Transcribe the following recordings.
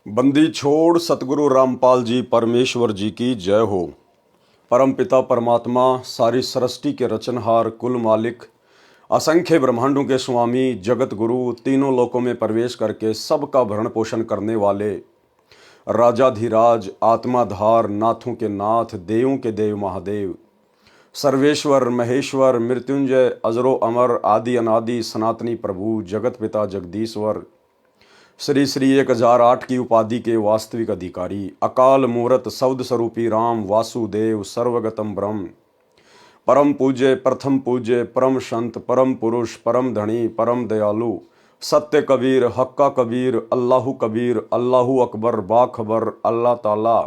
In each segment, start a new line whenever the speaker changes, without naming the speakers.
बंदी छोड़ सतगुरु रामपाल जी परमेश्वर जी की जय हो। परम पिता परमात्मा सारी सृष्टि के रचनहार कुल मालिक असंख्य ब्रह्मांडों के स्वामी जगत गुरु तीनों लोकों में प्रवेश करके सबका भरण पोषण करने वाले राजाधिराज आत्माधार नाथों के नाथ देवों के देव महादेव सर्वेश्वर महेश्वर मृत्युंजय अजरो अमर आदि अनादि सनातनी प्रभु जगत पिता जगदीश्वर श्री श्री 1008 की उपाधि के वास्तविक अधिकारी अकाल मूरत शब्द स्वरूपी राम वासुदेव सर्वगतम ब्रह्म परम पूज्य प्रथम पूज्य परम संत परम पुरुष परम धनी परम दयालु सत्य कबीर हक्का कबीर अल्लाहु कबीर अल्लाहु अकबर बाखबर अल्लाह ताला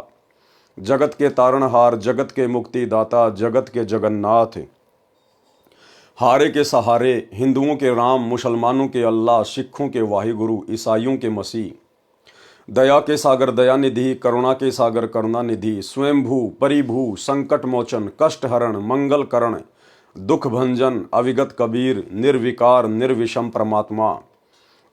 जगत के तारणहार जगत के मुक्तिदाता जगत के जगन्नाथ हारे के सहारे हिंदुओं के राम मुसलमानों के अल्लाह सिखों के वाहिगुरु ईसाइयों के मसीह दया के सागर दयानिधि करुणा के सागर करुणानिधि स्वयंभू परिभू संकट मोचन कष्ट हरण मंगल करण दुख भंजन अविगत कबीर निर्विकार निर्विषम परमात्मा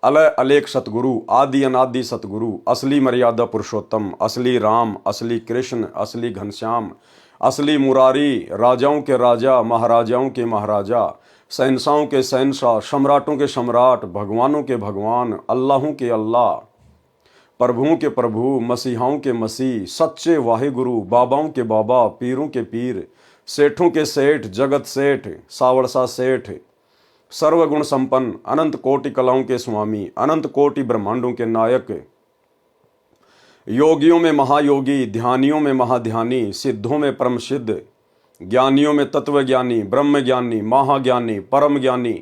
अलय अलेख सतगुरु आदि अनादि सतगुरु असली मर्यादा पुरुषोत्तम असली राम असली कृष्ण असली घनश्याम असली मुरारी राजाओं के राजा महाराजाओं के महाराजा शहंशाहों के शहंशाह सम्राटों के सम्राट भगवानों के भगवान अल्लाहों के अल्लाह प्रभुओं के प्रभु मसीहाओं के मसीह सच्चे वाहिगुरु बाबाओं के बाबा पीरों के पीर सेठों के सेठ जगत सेठ सावड़सा सेठ सर्वगुण संपन्न अनंत कोटि कलाओं के स्वामी अनंत कोटि ब्रह्मांडों के नायक योगियों में महायोगी ध्यानियों में महाध्यानी सिद्धों में परम सिद्ध ज्ञानियों में तत्वज्ञानी ब्रह्म ज्ञानी महाज्ञानी परम ज्ञानी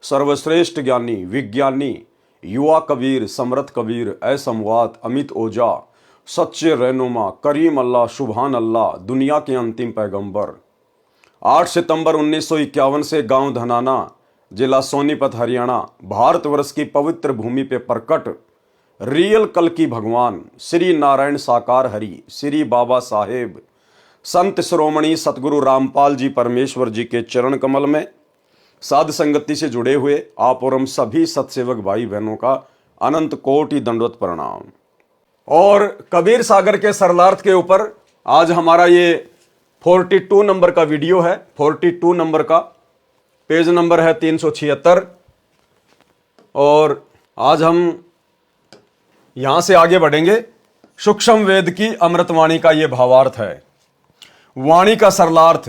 सर्वश्रेष्ठ ज्ञानी विज्ञानी युवा कबीर समरथ कबीर असमवात अमित ओजा सच्चे रहनुमा करीम अल्लाह सुभान अल्लाह दुनिया के अंतिम पैगंबर 8 सितंबर 1951 से गांव धनाना जिला सोनीपत हरियाणा भारतवर्ष की पवित्र भूमि पे प्रकट रियल कल की भगवान श्री नारायण साकार हरि श्री बाबा साहेब संत श्रोमणी सतगुरु रामपाल जी परमेश्वर जी के चरण कमल में साध संगति से जुड़े हुए आप और हम सभी सत्सेवक भाई बहनों का अनंत कोटि दंडवत प्रणाम। और कबीर सागर के सरलार्थ के ऊपर आज हमारा ये 42 नंबर का वीडियो है। 42 नंबर का पेज नंबर है 376 और आज हम यहां से आगे बढ़ेंगे। सूक्ष्म वेद की अमृतवाणी का यह भावार्थ है। वाणी का सरलार्थ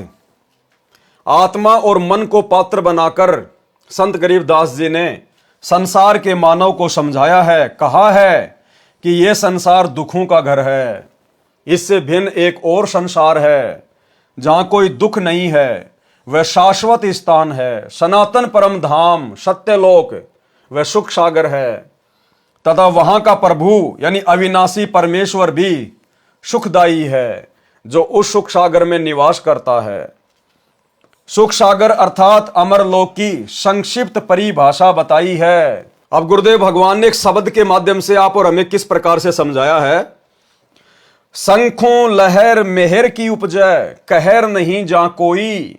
आत्मा और मन को पात्र बनाकर संत गरीबदास जी ने संसार के मानव को समझाया है। कहा है कि यह संसार दुखों का घर है, इससे भिन्न एक और संसार है जहां कोई दुख नहीं है, वह शाश्वत स्थान है, सनातन परम धाम सत्यलोक वह सुख सागर है तथा वहां का प्रभु यानी अविनाशी परमेश्वर भी सुखदायी है जो उस सुख सागर में निवास करता है। सुख सागर अर्थात अमरलोक की संक्षिप्त परिभाषा बताई है। अब गुरुदेव भगवान ने एक शब्द के माध्यम से आप और हमें किस प्रकार से समझाया है। शंखों लहर मेहर की उपजय कहर नहीं जा कोई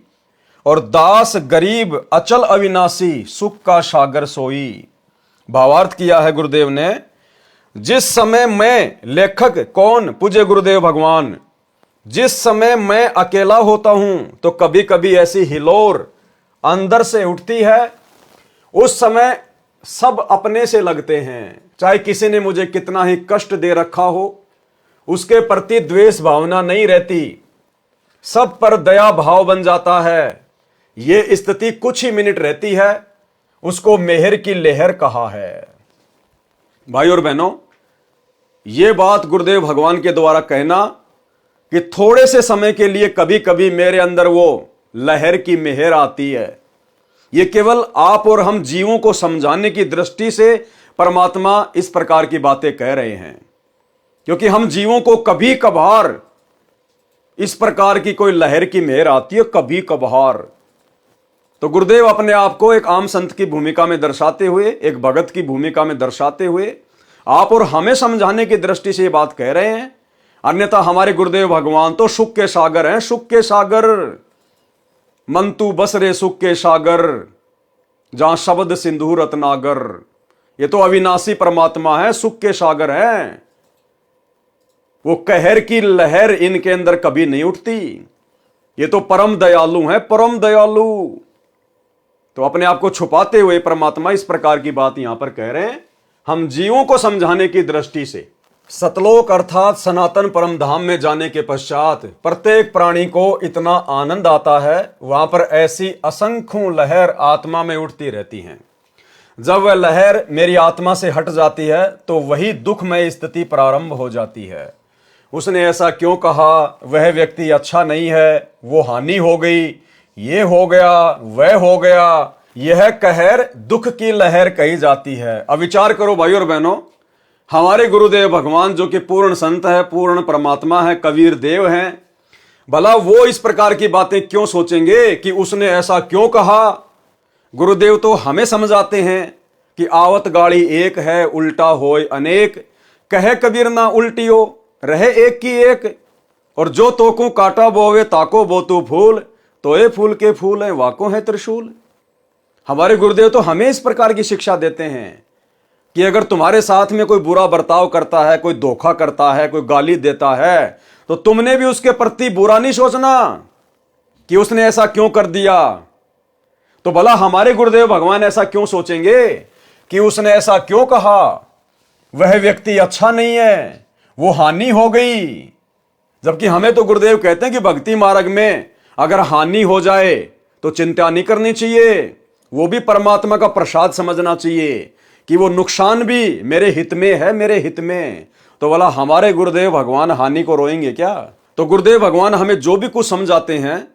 और दास गरीब अचल अविनाशी सुख का सागर सोई। भावार्थ किया है गुरुदेव ने, जिस समय मैं लेखक कौन पूज्य गुरुदेव भगवान, जिस समय मैं अकेला होता हूं तो कभी कभी ऐसी हिलोर अंदर से उठती है, उस समय सब अपने से लगते हैं। चाहे किसी ने मुझे कितना ही कष्ट दे रखा हो, उसके प्रति द्वेष भावना नहीं रहती, सब पर दया भाव बन जाता है। यह स्थिति कुछ ही मिनट रहती है, उसको मेहर की लहर कहा है। भाई और बहनों, यह बात गुरुदेव भगवान के द्वारा कहना कि थोड़े से समय के लिए कभी कभी मेरे अंदर वो लहर की मेहर आती है, यह केवल आप और हम जीवों को समझाने की दृष्टि से परमात्मा इस प्रकार की बातें कह रहे हैं, क्योंकि हम जीवों को कभी कभार इस प्रकार की कोई लहर की मेहर आती है, कभी कभार। तो गुरुदेव अपने आप को एक आम संत की भूमिका में दर्शाते हुए, एक भगत की भूमिका में दर्शाते हुए आप और हमें समझाने की दृष्टि से ये बात कह रहे हैं। अन्यथा हमारे गुरुदेव भगवान तो सुख के सागर हैं, सुख के सागर। मंतु बसरे सुख के सागर जहां शब्द सिंधु रत्नागर। ये तो अविनाशी परमात्मा है, सुख के सागर हैं। वो कहर की लहर इनके अंदर कभी नहीं उठती। ये तो परम दयालु हैं, परम दयालु। तो अपने आप को छुपाते हुए परमात्मा इस प्रकार की बात यहां पर कह रहे हैं, हम जीवों को समझाने की दृष्टि से। सतलोक अर्थात सनातन परम धाम में जाने के पश्चात प्रत्येक प्राणी को इतना आनंद आता है, वहां पर ऐसी असंख्यों लहर आत्मा में उठती रहती हैं। जब वह लहर मेरी आत्मा से हट जाती है तो वही दुखमय स्थिति प्रारंभ हो जाती है। उसने ऐसा क्यों कहा, वह व्यक्ति अच्छा नहीं है, वो हानि हो गई, ये हो गया, वह हो गया, यह कहर दुख की लहर कही जाती है। अब विचार करो भाई और बहनों, हमारे गुरुदेव भगवान जो कि पूर्ण संत है, पूर्ण परमात्मा है, कबीर देव हैं, भला वो इस प्रकार की बातें क्यों सोचेंगे कि उसने ऐसा क्यों कहा। गुरुदेव तो हमें समझाते हैं कि आवत गाड़ी एक है, उल्टा होय अनेक, कहे कबीर ना उल्टियो, रहे एक की एक। और जो तोकू काटा बोवे ताको बोतू फूल, तो ये फूल के फूल है वाको है त्रिशूल। हमारे गुरुदेव तो हमें इस प्रकार की शिक्षा देते हैं कि अगर तुम्हारे साथ में कोई बुरा बर्ताव करता है, कोई धोखा करता है, कोई गाली देता है, तो तुमने भी उसके प्रति बुरा नहीं सोचना कि उसने ऐसा क्यों कर दिया। तो भला हमारे गुरुदेव भगवान ऐसा क्यों सोचेंगे कि उसने ऐसा क्यों कहा, वह व्यक्ति अच्छा नहीं है, वो हानि हो गई। जबकि हमें तो गुरुदेव कहते हैं कि भक्ति मार्ग में अगर हानि हो जाए तो चिंता नहीं करनी चाहिए, वो भी परमात्मा का प्रसाद समझना चाहिए कि वो नुकसान भी मेरे हित में है, मेरे हित में। तो भला हमारे गुरुदेव भगवान हानि को रोएंगे क्या। तो गुरुदेव भगवान हमें जो भी कुछ समझाते हैं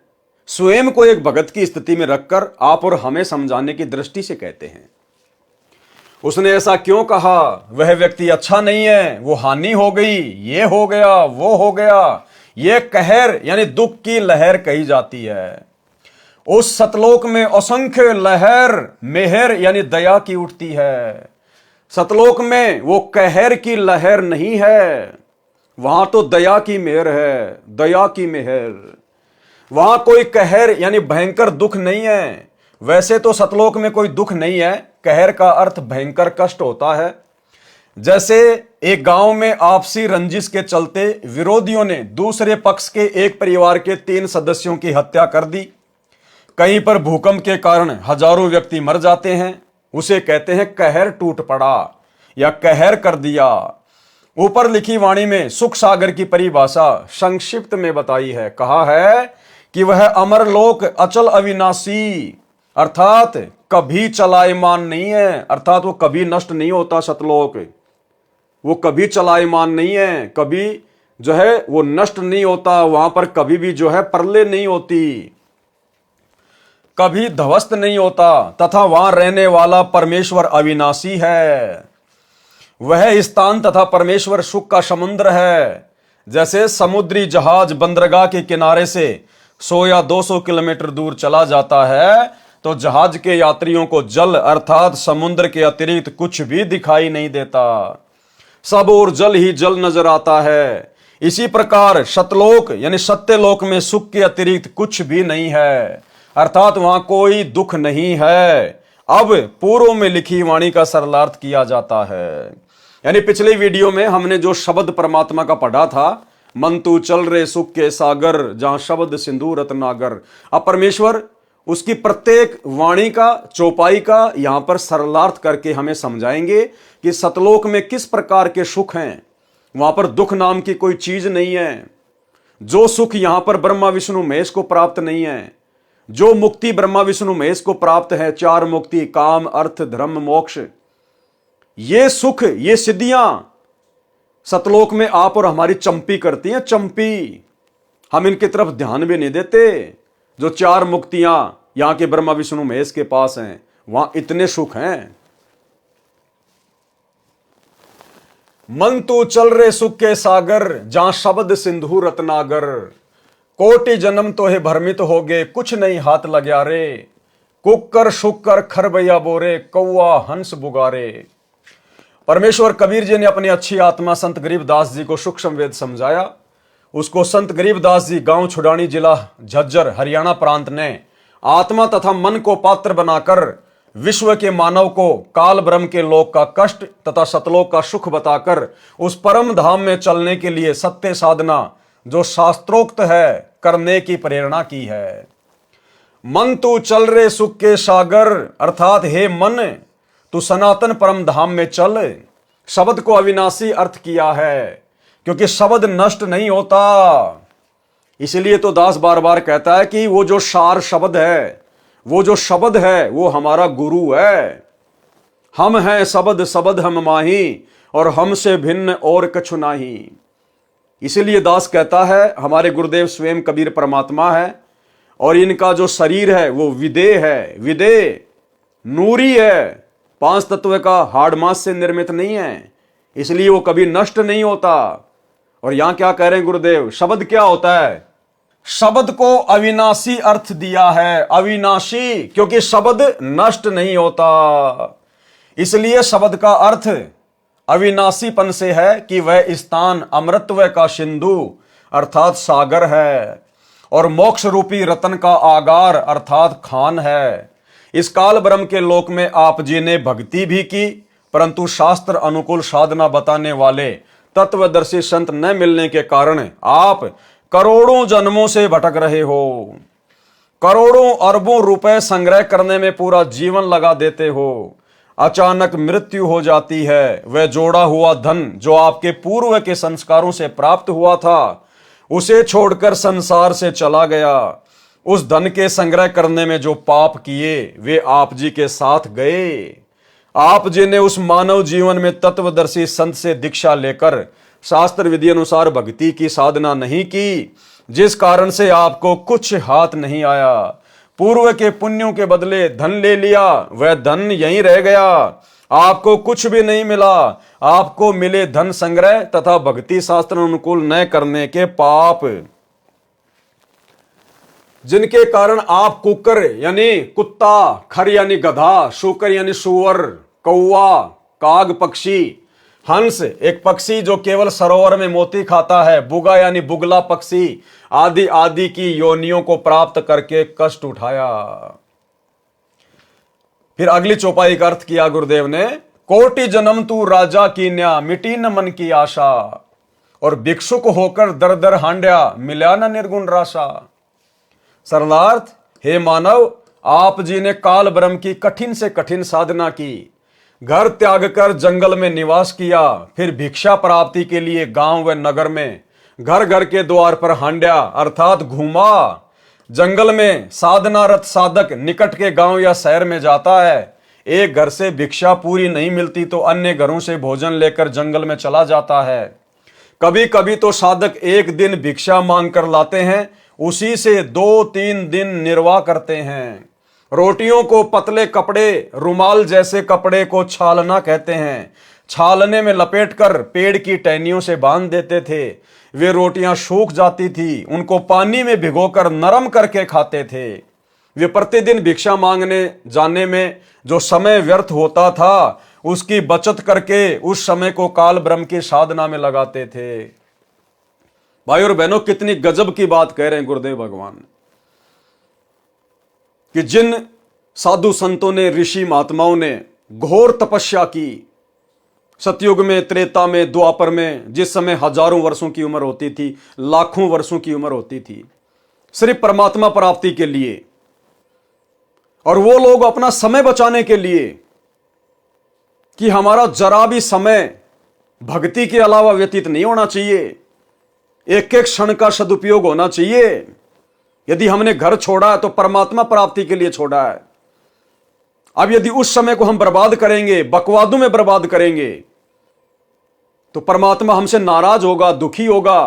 स्वयं को एक भगत की स्थिति में रखकर आप और हमें समझाने की दृष्टि से कहते हैं। उसने ऐसा क्यों कहा, वह व्यक्ति अच्छा नहीं है, वो हानि हो गई, ये हो गया, वो हो गया, ये कहर यानी दुख की लहर कही जाती है। उस सतलोक में असंख्य लहर मेहर यानी दया की उठती है। सतलोक में वो कहर की लहर नहीं है, वहां तो दया की मेहर है, दया की मेहर। वहां कोई कहर यानी भयंकर दुख नहीं है। वैसे तो सतलोक में कोई दुख नहीं है, कहर का अर्थ भयंकर कष्ट होता है। जैसे एक गांव में आपसी रंजिश के चलते विरोधियों ने दूसरे पक्ष के एक परिवार के 3 सदस्यों की हत्या कर दी। कहीं पर भूकंप के कारण हजारों व्यक्ति मर जाते हैं, उसे कहते हैं कहर टूट पड़ा या कहर कर दिया। ऊपर लिखी वाणी में सुख सागर की परिभाषा संक्षिप्त में बताई है। कहा है कि वह अमर लोक अचल अविनाशी, अर्थात कभी चलायमान नहीं है, अर्थात वो कभी नष्ट नहीं होता। सतलोक वो कभी चलायमान नहीं है, कभी जो है वो नष्ट नहीं होता। वहां पर कभी भी जो है प्रलय नहीं होती, कभी ध्वस्त नहीं होता, तथा वहां रहने वाला परमेश्वर अविनाशी है। वह स्थान तथा परमेश्वर सुख का समुद्र है। जैसे समुद्री जहाज बंदरगाह के किनारे से 100 या 200 किलोमीटर दूर चला जाता है तो जहाज के यात्रियों को जल अर्थात समुद्र के अतिरिक्त कुछ भी दिखाई नहीं देता, सब और जल ही जल नजर आता है। इसी प्रकार सतलोक यानी सत्यलोक में सुख के अतिरिक्त कुछ भी नहीं है, अर्थात वहां कोई दुख नहीं है। अब पूर्व में लिखी वाणी का सरलार्थ किया जाता है। यानी पिछले वीडियो में हमने जो शब्द परमात्मा का पढ़ा था, मन तू चल रे सुख के सागर जहां शब्द सिंधु रत्नागर। अब परमेश्वर उसकी प्रत्येक वाणी का चौपाई का यहां पर सरलार्थ करके हमें समझाएंगे कि सतलोक में किस प्रकार के सुख हैं। वहां पर दुख नाम की कोई चीज नहीं है। जो सुख यहां पर ब्रह्मा विष्णु महेश को प्राप्त नहीं है, जो मुक्ति ब्रह्मा विष्णु महेश को प्राप्त है, 4 मुक्ति काम अर्थ धर्म मोक्ष, ये सुख ये सिद्धियां सतलोक में आप और हमारी चंपी करती हैं। चंपी हम इनकी तरफ ध्यान भी नहीं देते। जो 4 मुक्तियां यहां के ब्रह्मा विष्णु महेश के पास हैं, वहां इतने सुख हैं। मन तू चल रे सुख के सागर जहां शब्द सिंधु रत्नागर। कोटि जन्म तो है भ्रमित हो गए कुछ नहीं हाथ लग्या रे। कुकर शुकर खरबैया बोरे कौआ हंस बुगारे। परमेश्वर कबीर जी ने अपनी अच्छी आत्मा संत गरीबदास जी को सूक्ष्म वेद समझाया। उसको संत गरीबदास जी गांव छुड़ानी जिला झज्जर हरियाणा प्रांत ने आत्मा तथा मन को पात्र बनाकर विश्व के मानव को काल ब्रह्म के लोक का कष्ट तथा सतलोक का सुख बताकर उस परम धाम में चलने के लिए सत्य साधना जो शास्त्रोक्त है करने की प्रेरणा की है। मन तू चल रे सुख के सागर, अर्थात हे मन तू सनातन परम धाम में चल। शब्द को अविनाशी अर्थ किया है क्योंकि शब्द नष्ट नहीं होता। इसलिए तो दास बार बार कहता है कि वो जो सार शब्द है, वो जो शब्द है वो हमारा गुरु है। हम हैं शब्द शब्द हम माही, और हमसे भिन्न और कछु नाही। इसीलिए दास कहता है हमारे गुरुदेव स्वयं कबीर परमात्मा है, और इनका जो शरीर है वो विदेह है। विदेह नूरी है, 5 तत्व का हाड़ मांस से निर्मित नहीं है, इसलिए वो कभी नष्ट नहीं होता। और यहां क्या कह रहे हैं गुरुदेव, शब्द क्या होता है? शब्द को अविनाशी अर्थ दिया है। अविनाशी क्योंकि शब्द नष्ट नहीं होता, इसलिए शब्द का अर्थ अविनाशीपन से है कि वह स्थान अमृतत्व का सिंधु अर्थात सागर है, और मोक्ष रूपी रतन का आगार अर्थात खान है। इस काल ब्रह्म के लोक में आप जी ने भक्ति भी की, परंतु शास्त्र अनुकूल साधना बताने वाले तत्वदर्शी संत न मिलने के कारण आप करोड़ों जन्मों से भटक रहे हो। करोड़ों अरबों रुपए संग्रह करने में पूरा जीवन लगा देते हो। अचानक मृत्यु हो जाती है। वह जोड़ा हुआ धन जो आपके पूर्व के संस्कारों से प्राप्त हुआ था, उसे छोड़कर संसार से चला गया। उस धन के संग्रह करने में जो पाप किए वे आप जी के साथ गए। आप जी ने उस मानव जीवन में तत्वदर्शी संत से दीक्षा लेकर शास्त्र विधि अनुसार भक्ति की साधना नहीं की, जिस कारण से आपको कुछ हाथ नहीं आया। पूर्व के पुण्यों के बदले धन ले लिया, वह धन यहीं रह गया, आपको कुछ भी नहीं मिला। आपको मिले धन संग्रह तथा भक्ति शास्त्र अनुकूल न करने के पाप, जिनके कारण आप कुकर यानी कुत्ता, खर यानी गधा, शुकर यानी सुअर, कौवा, काग पक्षी, हंस एक पक्षी जो केवल सरोवर में मोती खाता है, बुगा यानी बुगला पक्षी आदि आदि की योनियों को प्राप्त करके कष्ट उठाया। फिर अगली चौपाई का अर्थ किया गुरुदेव ने, कोटि जन्म तू राजा कीन्या मिटी न मन की आशा, और भिक्षुक होकर दर दर हांड्या मिला न निर्गुण राशा। सरलार्थ, हे मानव, आप जी ने काल ब्रह्म की कठिन से कठिन साधना की, घर त्याग कर जंगल में निवास किया, फिर भिक्षा प्राप्ति के लिए गांव व नगर में घर घर के द्वार पर हांड्या अर्थात घूमा। जंगल में साधनारत साधक निकट के गांव या शहर में जाता है। एक घर से भिक्षा पूरी नहीं मिलती तो अन्य घरों से भोजन लेकर जंगल में चला जाता है। कभी कभी तो साधक एक दिन भिक्षा मांग कर लाते हैं, उसी से 2-3 दिन निर्वाह करते हैं। रोटियों को पतले कपड़े, रुमाल जैसे कपड़े को छालना कहते हैं। छालने में लपेटकर पेड़ की टहनियों से बांध देते थे। वे रोटियां सूख जाती थी, उनको पानी में भिगोकर नरम करके खाते थे। वे प्रतिदिन भिक्षा मांगने जाने में जो समय व्यर्थ होता था, उसकी बचत करके उस समय को काल ब्रह्म की साधना में लगाते थे। भाई और बहनों, कितनी गजब की बात कह रहे हैं गुरुदेव भगवान कि जिन साधु संतों ने, ऋषि महात्माओं ने घोर तपस्या की, सतयुग में, त्रेता में, द्वापर में, जिस समय हजारों वर्षों की उम्र होती थी, लाखों वर्षों की उम्र होती थी, सिर्फ परमात्मा प्राप्ति के लिए, और वो लोग अपना समय बचाने के लिए कि हमारा जरा भी समय भक्ति के अलावा व्यतीत नहीं होना चाहिए, एक एक क्षण का सदुपयोग होना चाहिए। यदि हमने घर छोड़ा है तो परमात्मा प्राप्ति के लिए छोड़ा है। अब यदि उस समय को हम बर्बाद करेंगे, बकवादों में बर्बाद करेंगे, तो परमात्मा हमसे नाराज होगा, दुखी होगा।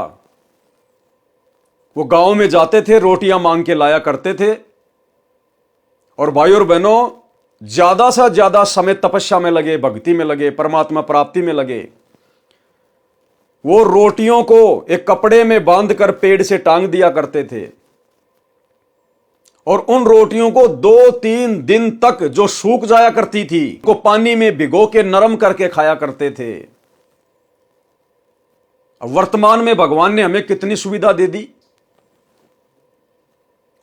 वो गांव में जाते थे, रोटियां मांग के लाया करते थे, और भाई और बहनों, ज्यादा से ज्यादा समय तपस्या में लगे, भक्ति में लगे, परमात्मा प्राप्ति में लगे। वो रोटियों को एक कपड़े में बांधकर पेड़ से टांग दिया करते थे, और उन रोटियों को 2-3 दिन तक जो सूख जाया करती थी को पानी में भिगो के नरम करके खाया करते थे। अब वर्तमान में भगवान ने हमें कितनी सुविधा दे दी,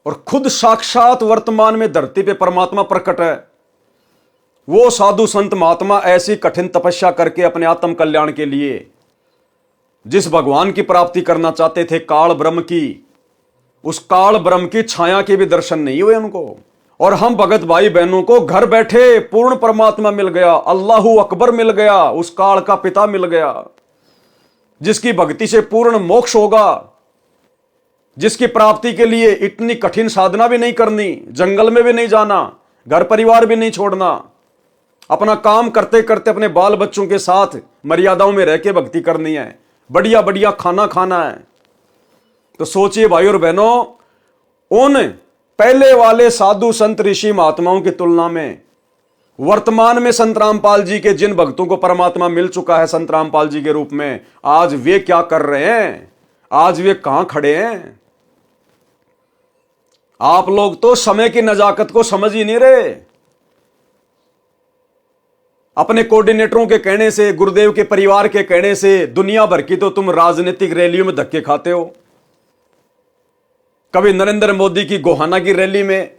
और खुद साक्षात वर्तमान में धरती पे परमात्मा प्रकट है। वो साधु संत महात्मा ऐसी कठिन तपस्या करके अपने आत्म कल्याण के लिए जिस भगवान की प्राप्ति करना चाहते थे, काल ब्रह्म की, उस काल ब्रह्म की छाया के भी दर्शन नहीं हुए उनको। और हम भगत भाई बहनों को घर बैठे पूर्ण परमात्मा मिल गया, अल्लाहू अकबर मिल गया, उस काल का पिता मिल गया, जिसकी भक्ति से पूर्ण मोक्ष होगा, जिसकी प्राप्ति के लिए इतनी कठिन साधना भी नहीं करनी, जंगल में भी नहीं जाना, घर परिवार भी नहीं छोड़ना, अपना काम करते करते अपने बाल बच्चों के साथ मर्यादाओं में रह के भक्ति करनी है, बढ़िया बढ़िया खाना खाना है। तो सोचिए भाई और बहनों, उन पहले वाले साधु संत ऋषि महात्माओं की तुलना में वर्तमान में संत रामपाल जी के जिन भक्तों को परमात्मा मिल चुका है संत रामपाल जी के रूप में, आज वे क्या कर रहे हैं, आज वे कहां खड़े हैं। आप लोग तो समय की नजाकत को समझ ही नहीं रहे। अपने कोऑर्डिनेटरों के कहने से, गुरुदेव के परिवार के कहने से दुनिया भर की तो तुम राजनीतिक रैलियों में धक्के खाते हो। कभी नरेंद्र मोदी की गोहाना की रैली में,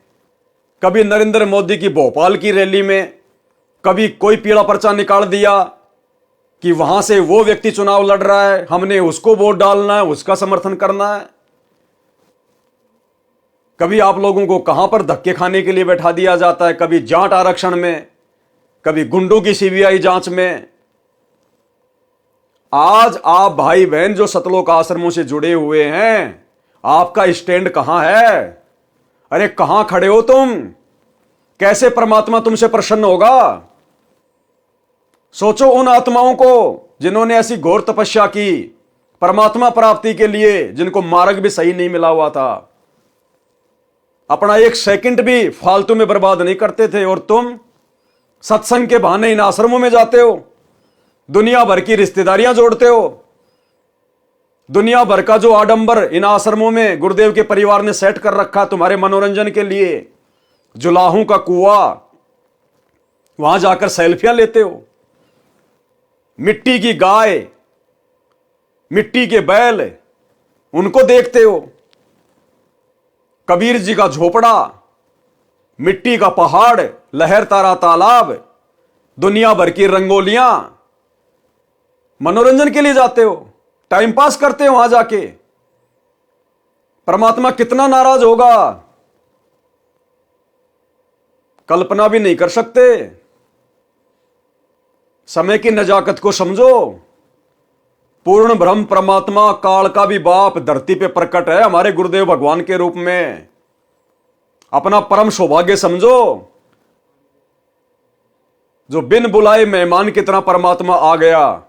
कभी नरेंद्र मोदी की भोपाल की रैली में, कभी कोई पीला पर्चा निकाल दिया कि वहां से वो व्यक्ति चुनाव लड़ रहा है, हमने उसको वोट डालना है, उसका समर्थन करना है। कभी आप लोगों को कहां पर धक्के खाने के लिए बैठा दिया जाता है, कभी जाट आरक्षण में, कभी गुंडों की सीबीआई जांच में। आज आप भाई बहन जो सतलोक आश्रमों से जुड़े हुए हैं, आपका स्टैंड कहां है? अरे कहां खड़े हो तुम? कैसे परमात्मा तुमसे प्रसन्न होगा? सोचो उन आत्माओं को जिन्होंने ऐसी घोर तपस्या की परमात्मा प्राप्ति के लिए, जिनको मार्ग भी सही नहीं मिला हुआ था, अपना एक सेकंड भी फालतू में बर्बाद नहीं करते थे। और तुम सत्संग के बहाने इन आश्रमों में जाते हो, दुनिया भर की रिश्तेदारियां जोड़ते हो, दुनिया भर का जो आडंबर इन आश्रमों में गुरुदेव के परिवार ने सेट कर रखा तुम्हारे मनोरंजन के लिए, जुलाहों का कुआं, वहां जाकर सेल्फियां लेते हो। मिट्टी की गाय, मिट्टी के बैल, उनको देखते हो। कबीर जी का झोपड़ा, मिट्टी का पहाड़, लहर तारा तालाब, दुनिया भर की रंगोलियां, मनोरंजन के लिए जाते हो, टाइम पास करते हो वहां जाके। परमात्मा कितना नाराज होगा, कल्पना भी नहीं कर सकते। समय की नजाकत को समझो। पूर्ण ब्रह्म परमात्मा काल का भी बाप धरती पे प्रकट है हमारे गुरुदेव भगवान के रूप में। अपना परम सौभाग्य समझो, जो बिन बुलाए मेहमान की तरह परमात्मा आ गया।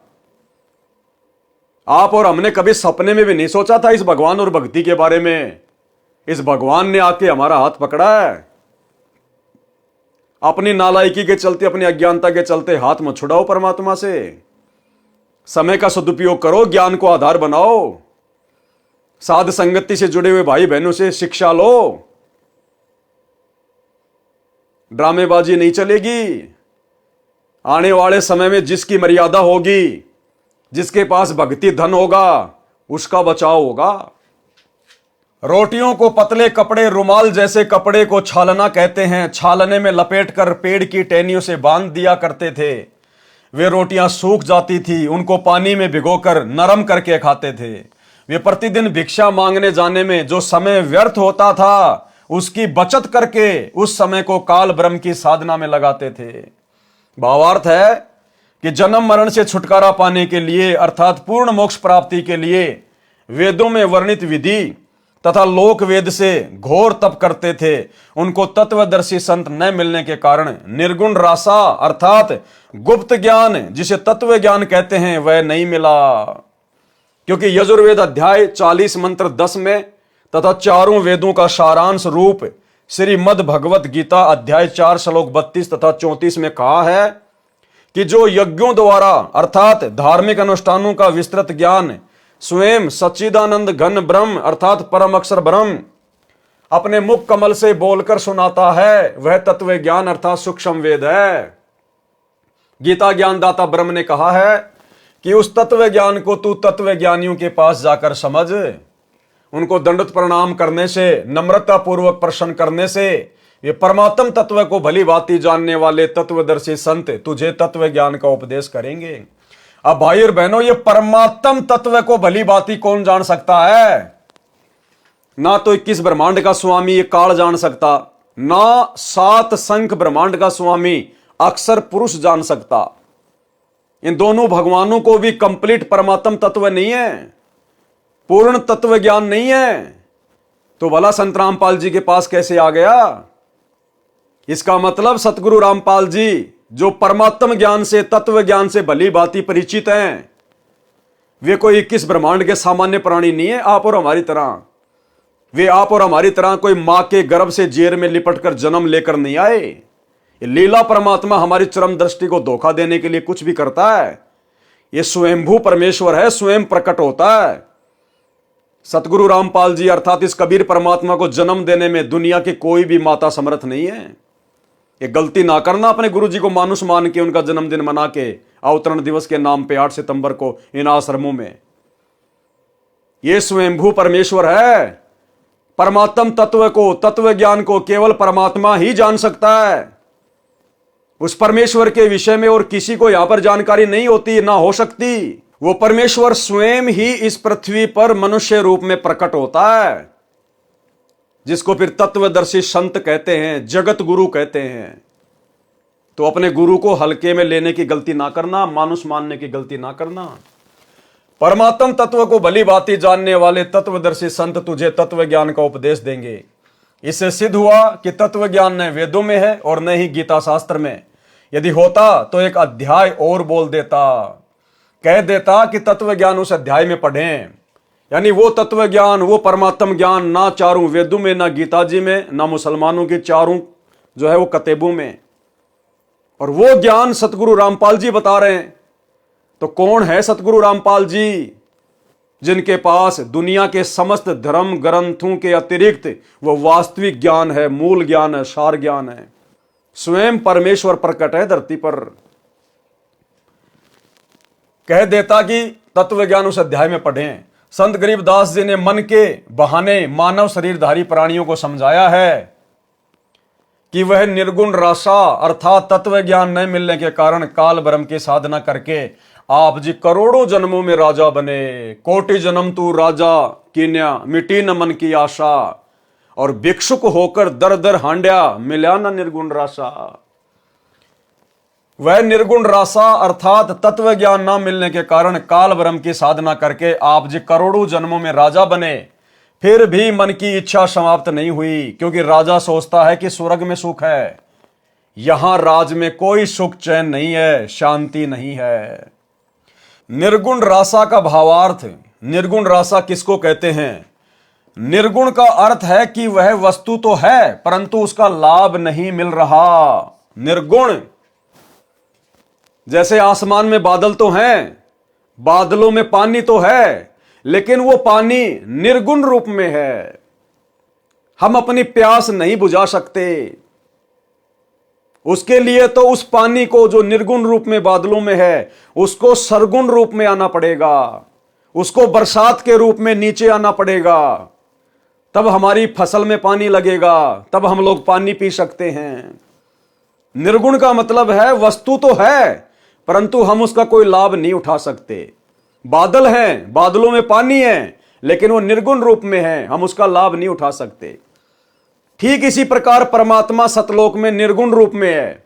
आप और हमने कभी सपने में भी नहीं सोचा था इस भगवान और भक्ति के बारे में। इस भगवान ने आके हमारा हाथ पकड़ा है। अपनी नालायकी के चलते, अपनी अज्ञानता के चलते हाथ मत छुड़ाओ परमात्मा से। समय का सदुपयोग करो, ज्ञान को आधार बनाओ, साध संगति से जुड़े हुए भाई बहनों से शिक्षा लो। ड्रामेबाजी नहीं चलेगी। आने वाले समय में जिसकी मर्यादा होगी, जिसके पास भक्ति धन होगा, उसका बचाव होगा। रोटियों को पतले कपड़े, रुमाल जैसे कपड़े को छालना कहते हैं। छालने में लपेटकर पेड़ की टहनियों से बांध दिया करते थे। वे रोटियां सूख जाती थी, उनको पानी में भिगोकर नरम करके खाते थे। वे प्रतिदिन भिक्षा मांगने जाने में जो समय व्यर्थ होता था, उसकी बचत करके उस समय को काल ब्रह्म की साधना में लगाते थे। भावार्थ है कि जन्म मरण से छुटकारा पाने के लिए, अर्थात पूर्ण मोक्ष प्राप्ति के लिए वेदों में वर्णित विधि तथा लोक वेद से घोर तप करते थे। उनको तत्वदर्शी संत न मिलने के कारण निर्गुण रासा अर्थात गुप्त ज्ञान, जिसे तत्व ज्ञान कहते हैं, वह नहीं मिला। क्योंकि यजुर्वेद अध्याय 40 मंत्र 10 में तथा चारों वेदों का सारांश रूप श्रीमद् भगवत गीता अध्याय 4 श्लोक 32 तथा 34 में कहा है कि जो यज्ञों द्वारा अर्थात धार्मिक अनुष्ठानों का विस्तृत ज्ञान स्वयं सच्चिदानंद घन ब्रह्म अर्थात परम अक्षर ब्रह्म अपने मुख कमल से बोलकर सुनाता है, वह तत्व ज्ञान अर्थात सूक्ष्म वेद है। गीता ज्ञानदाता ब्रह्म ने कहा है कि उस तत्व ज्ञान को तू तत्व ज्ञानियों के पास जाकर समझ। उनको दंडवत प्रणाम करने से, नम्रता पूर्वक प्रश्न करने से, ये परमात्म तत्व को भली भांति जानने वाले तत्वदर्शी संत तुझे तत्व ज्ञान का उपदेश करेंगे। अब भाई और बहनों, ये परमात्म तत्व को भली भांति कौन जान सकता है? ना तो 21 ब्रह्मांड का स्वामी ये काल जान सकता, ना 7 संख ब्रह्मांड का स्वामी अक्षर पुरुष जान सकता। इन दोनों भगवानों को भी कंप्लीट परमात्म तत्व नहीं है, पूर्ण तत्व ज्ञान नहीं है, तो भला संत रामपाल जी के पास कैसे आ गया? इसका मतलब सतगुरु रामपाल जी जो परमात्म ज्ञान से, तत्व ज्ञान से भली भांति परिचित हैं, वे कोई 21 ब्रह्मांड के सामान्य प्राणी नहीं है आप और हमारी तरह। वे आप और हमारी तरह कोई मां के गर्भ से जेर में लिपटकर जन्म लेकर नहीं आए। ये लीला परमात्मा हमारी चरम दृष्टि को धोखा देने के लिए कुछ भी करता है। ये स्वयंभू परमेश्वर है, स्वयं प्रकट होता है। सतगुरु रामपाल जी अर्थात इस कबीर परमात्मा को जन्म देने में दुनिया की कोई भी माता समर्थ नहीं है। ये गलती ना करना अपने गुरु जी को मानुष मान के उनका जन्मदिन मना के अवतरण दिवस के नाम पे 8 सितंबर को इन आश्रमों में। ये स्वयंभू परमेश्वर है। परमात्म तत्व को, तत्व ज्ञान को केवल परमात्मा ही जान सकता है। उस परमेश्वर के विषय में और किसी को यहां पर जानकारी नहीं होती, ना हो सकती। वो परमेश्वर स्वयं ही इस पृथ्वी पर मनुष्य रूप में प्रकट होता है, जिसको फिर तत्वदर्शी संत कहते हैं, जगत गुरु कहते हैं। तो अपने गुरु को हल्के में लेने की गलती ना करना, मानुष मानने की गलती ना करना। परमात्म तत्व को भली भांति जानने वाले तत्वदर्शी संत तुझे तत्व ज्ञान का उपदेश देंगे। इससे सिद्ध हुआ कि तत्व ज्ञान न वेदों में है और न ही गीता शास्त्र में। यदि होता तो एक अध्याय और बोल देता, कह देता कि तत्व ज्ञान उस अध्याय में पढ़ें। यानी वो तत्व ज्ञान, वो परमात्म ज्ञान ना चारों वेदों में, ना गीता जी में, ना मुसलमानों की चारों जो है वो कतेबों में। और वो ज्ञान सतगुरु रामपाल जी बता रहे हैं। तो कौन है सतगुरु रामपाल जी, जिनके पास दुनिया के समस्त धर्म ग्रंथों के अतिरिक्त वो वास्तविक ज्ञान है, मूल ज्ञान है, सार ज्ञान है। स्वयं परमेश्वर प्रकट है धरती पर। कह देता कि तत्व ज्ञान उस अध्याय में पढ़ें। संत गरीबदास जी ने मन के बहाने मानव शरीरधारी प्राणियों को समझाया है कि वह निर्गुण रासा अर्थात तत्व ज्ञान न मिलने के कारण काल ब्रह्म की साधना करके आप जी करोड़ों जन्मों में राजा बने। कोटि जन्म तू राजा कीन्या, मिटी न मन की आशा, और भिक्षुक होकर दर दर हांड्या, मिला न निर्गुण रासा। वह निर्गुण रासा अर्थात तत्व ज्ञान न मिलने के कारण काल ब्रह्म की साधना करके आप जी करोड़ों जन्मों में राजा बने, फिर भी मन की इच्छा समाप्त नहीं हुई। क्योंकि राजा सोचता है कि स्वर्ग में सुख है, यहां राज में कोई सुख चैन नहीं है, शांति नहीं है। निर्गुण रासा का भावार्थ, निर्गुण रासा किसको कहते हैं? निर्गुण का अर्थ है कि वह वस्तु तो है परंतु उसका लाभ नहीं मिल रहा। निर्गुण, जैसे आसमान में बादल तो हैं, बादलों में पानी तो है, लेकिन वो पानी निर्गुण रूप में है। हम अपनी प्यास नहीं बुझा सकते। उसके लिए तो उस पानी को जो निर्गुण रूप में बादलों में है, उसको सरगुण रूप में आना पड़ेगा, उसको बरसात के रूप में नीचे आना पड़ेगा, तब हमारी फसल में पानी लगेगा, तब हम लोग पानी पी सकते हैं। निर्गुण का मतलब है वस्तु तो है परंतु हम उसका कोई लाभ नहीं उठा सकते। बादल हैं, बादलों में पानी है, लेकिन वो निर्गुण रूप में है, हम उसका लाभ नहीं उठा सकते। ठीक इसी प्रकार परमात्मा सतलोक में निर्गुण रूप में है,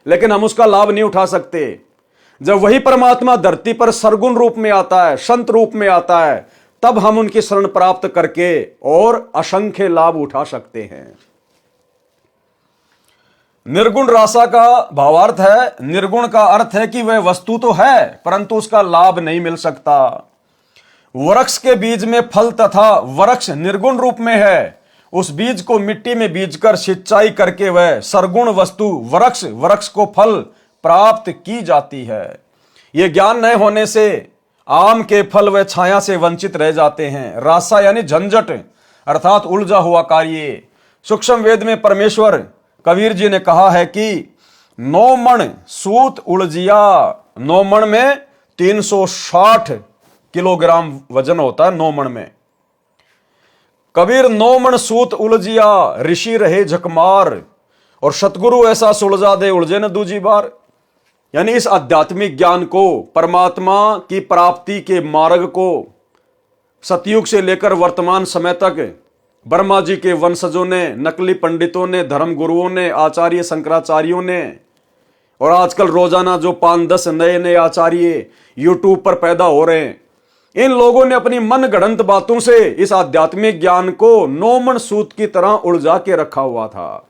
लेकिन हम उसका लाभ नहीं उठा सकते। जब वही परमात्मा धरती पर सरगुण रूप में आता है, संत रूप में आता है, तब हम उनकी शरण प्राप्त करके और असंख्य लाभ उठा सकते हैं। निर्गुण रासा का भावार्थ है, निर्गुण का अर्थ है कि वह वस्तु तो है परंतु उसका लाभ नहीं मिल सकता। वृक्ष के बीज में फल तथा वृक्ष निर्गुण रूप में है, उस बीज को मिट्टी में बीजकर सिंचाई करके वह सरगुण वस्तु वृक्ष को फल प्राप्त की जाती है। यह ज्ञान न होने से आम के फल व छाया से वंचित रह जाते हैं। रासा यानी झंझट अर्थात उलझा हुआ कार्य। सूक्ष्म वेद में परमेश्वर कबीर जी ने कहा है कि 9 मण सूत उलझिया। 9 मण में 360 किलोग्राम वजन होता है। 9 मण में कबीर 9 मण सूत उलझिया, ऋषि रहे झकमार। और सतगुरु ऐसा सुलझा दे उलझे न दूजी बार। यानी इस आध्यात्मिक ज्ञान को, परमात्मा की प्राप्ति के मार्ग को सतयुग से लेकर वर्तमान समय तक ब्रह्मा जी के वंशजों ने, नकली पंडितों ने, धर्म गुरुओं ने, आचार्य शंकराचार्यों ने, और आजकल रोजाना जो 5-10 नए नए आचार्य यूट्यूब पर पैदा हो रहे हैं, इन लोगों ने अपनी मन गढ़ंत बातों से इस आध्यात्मिक ज्ञान को नौमन सूत की तरह उलझा के रखा हुआ था।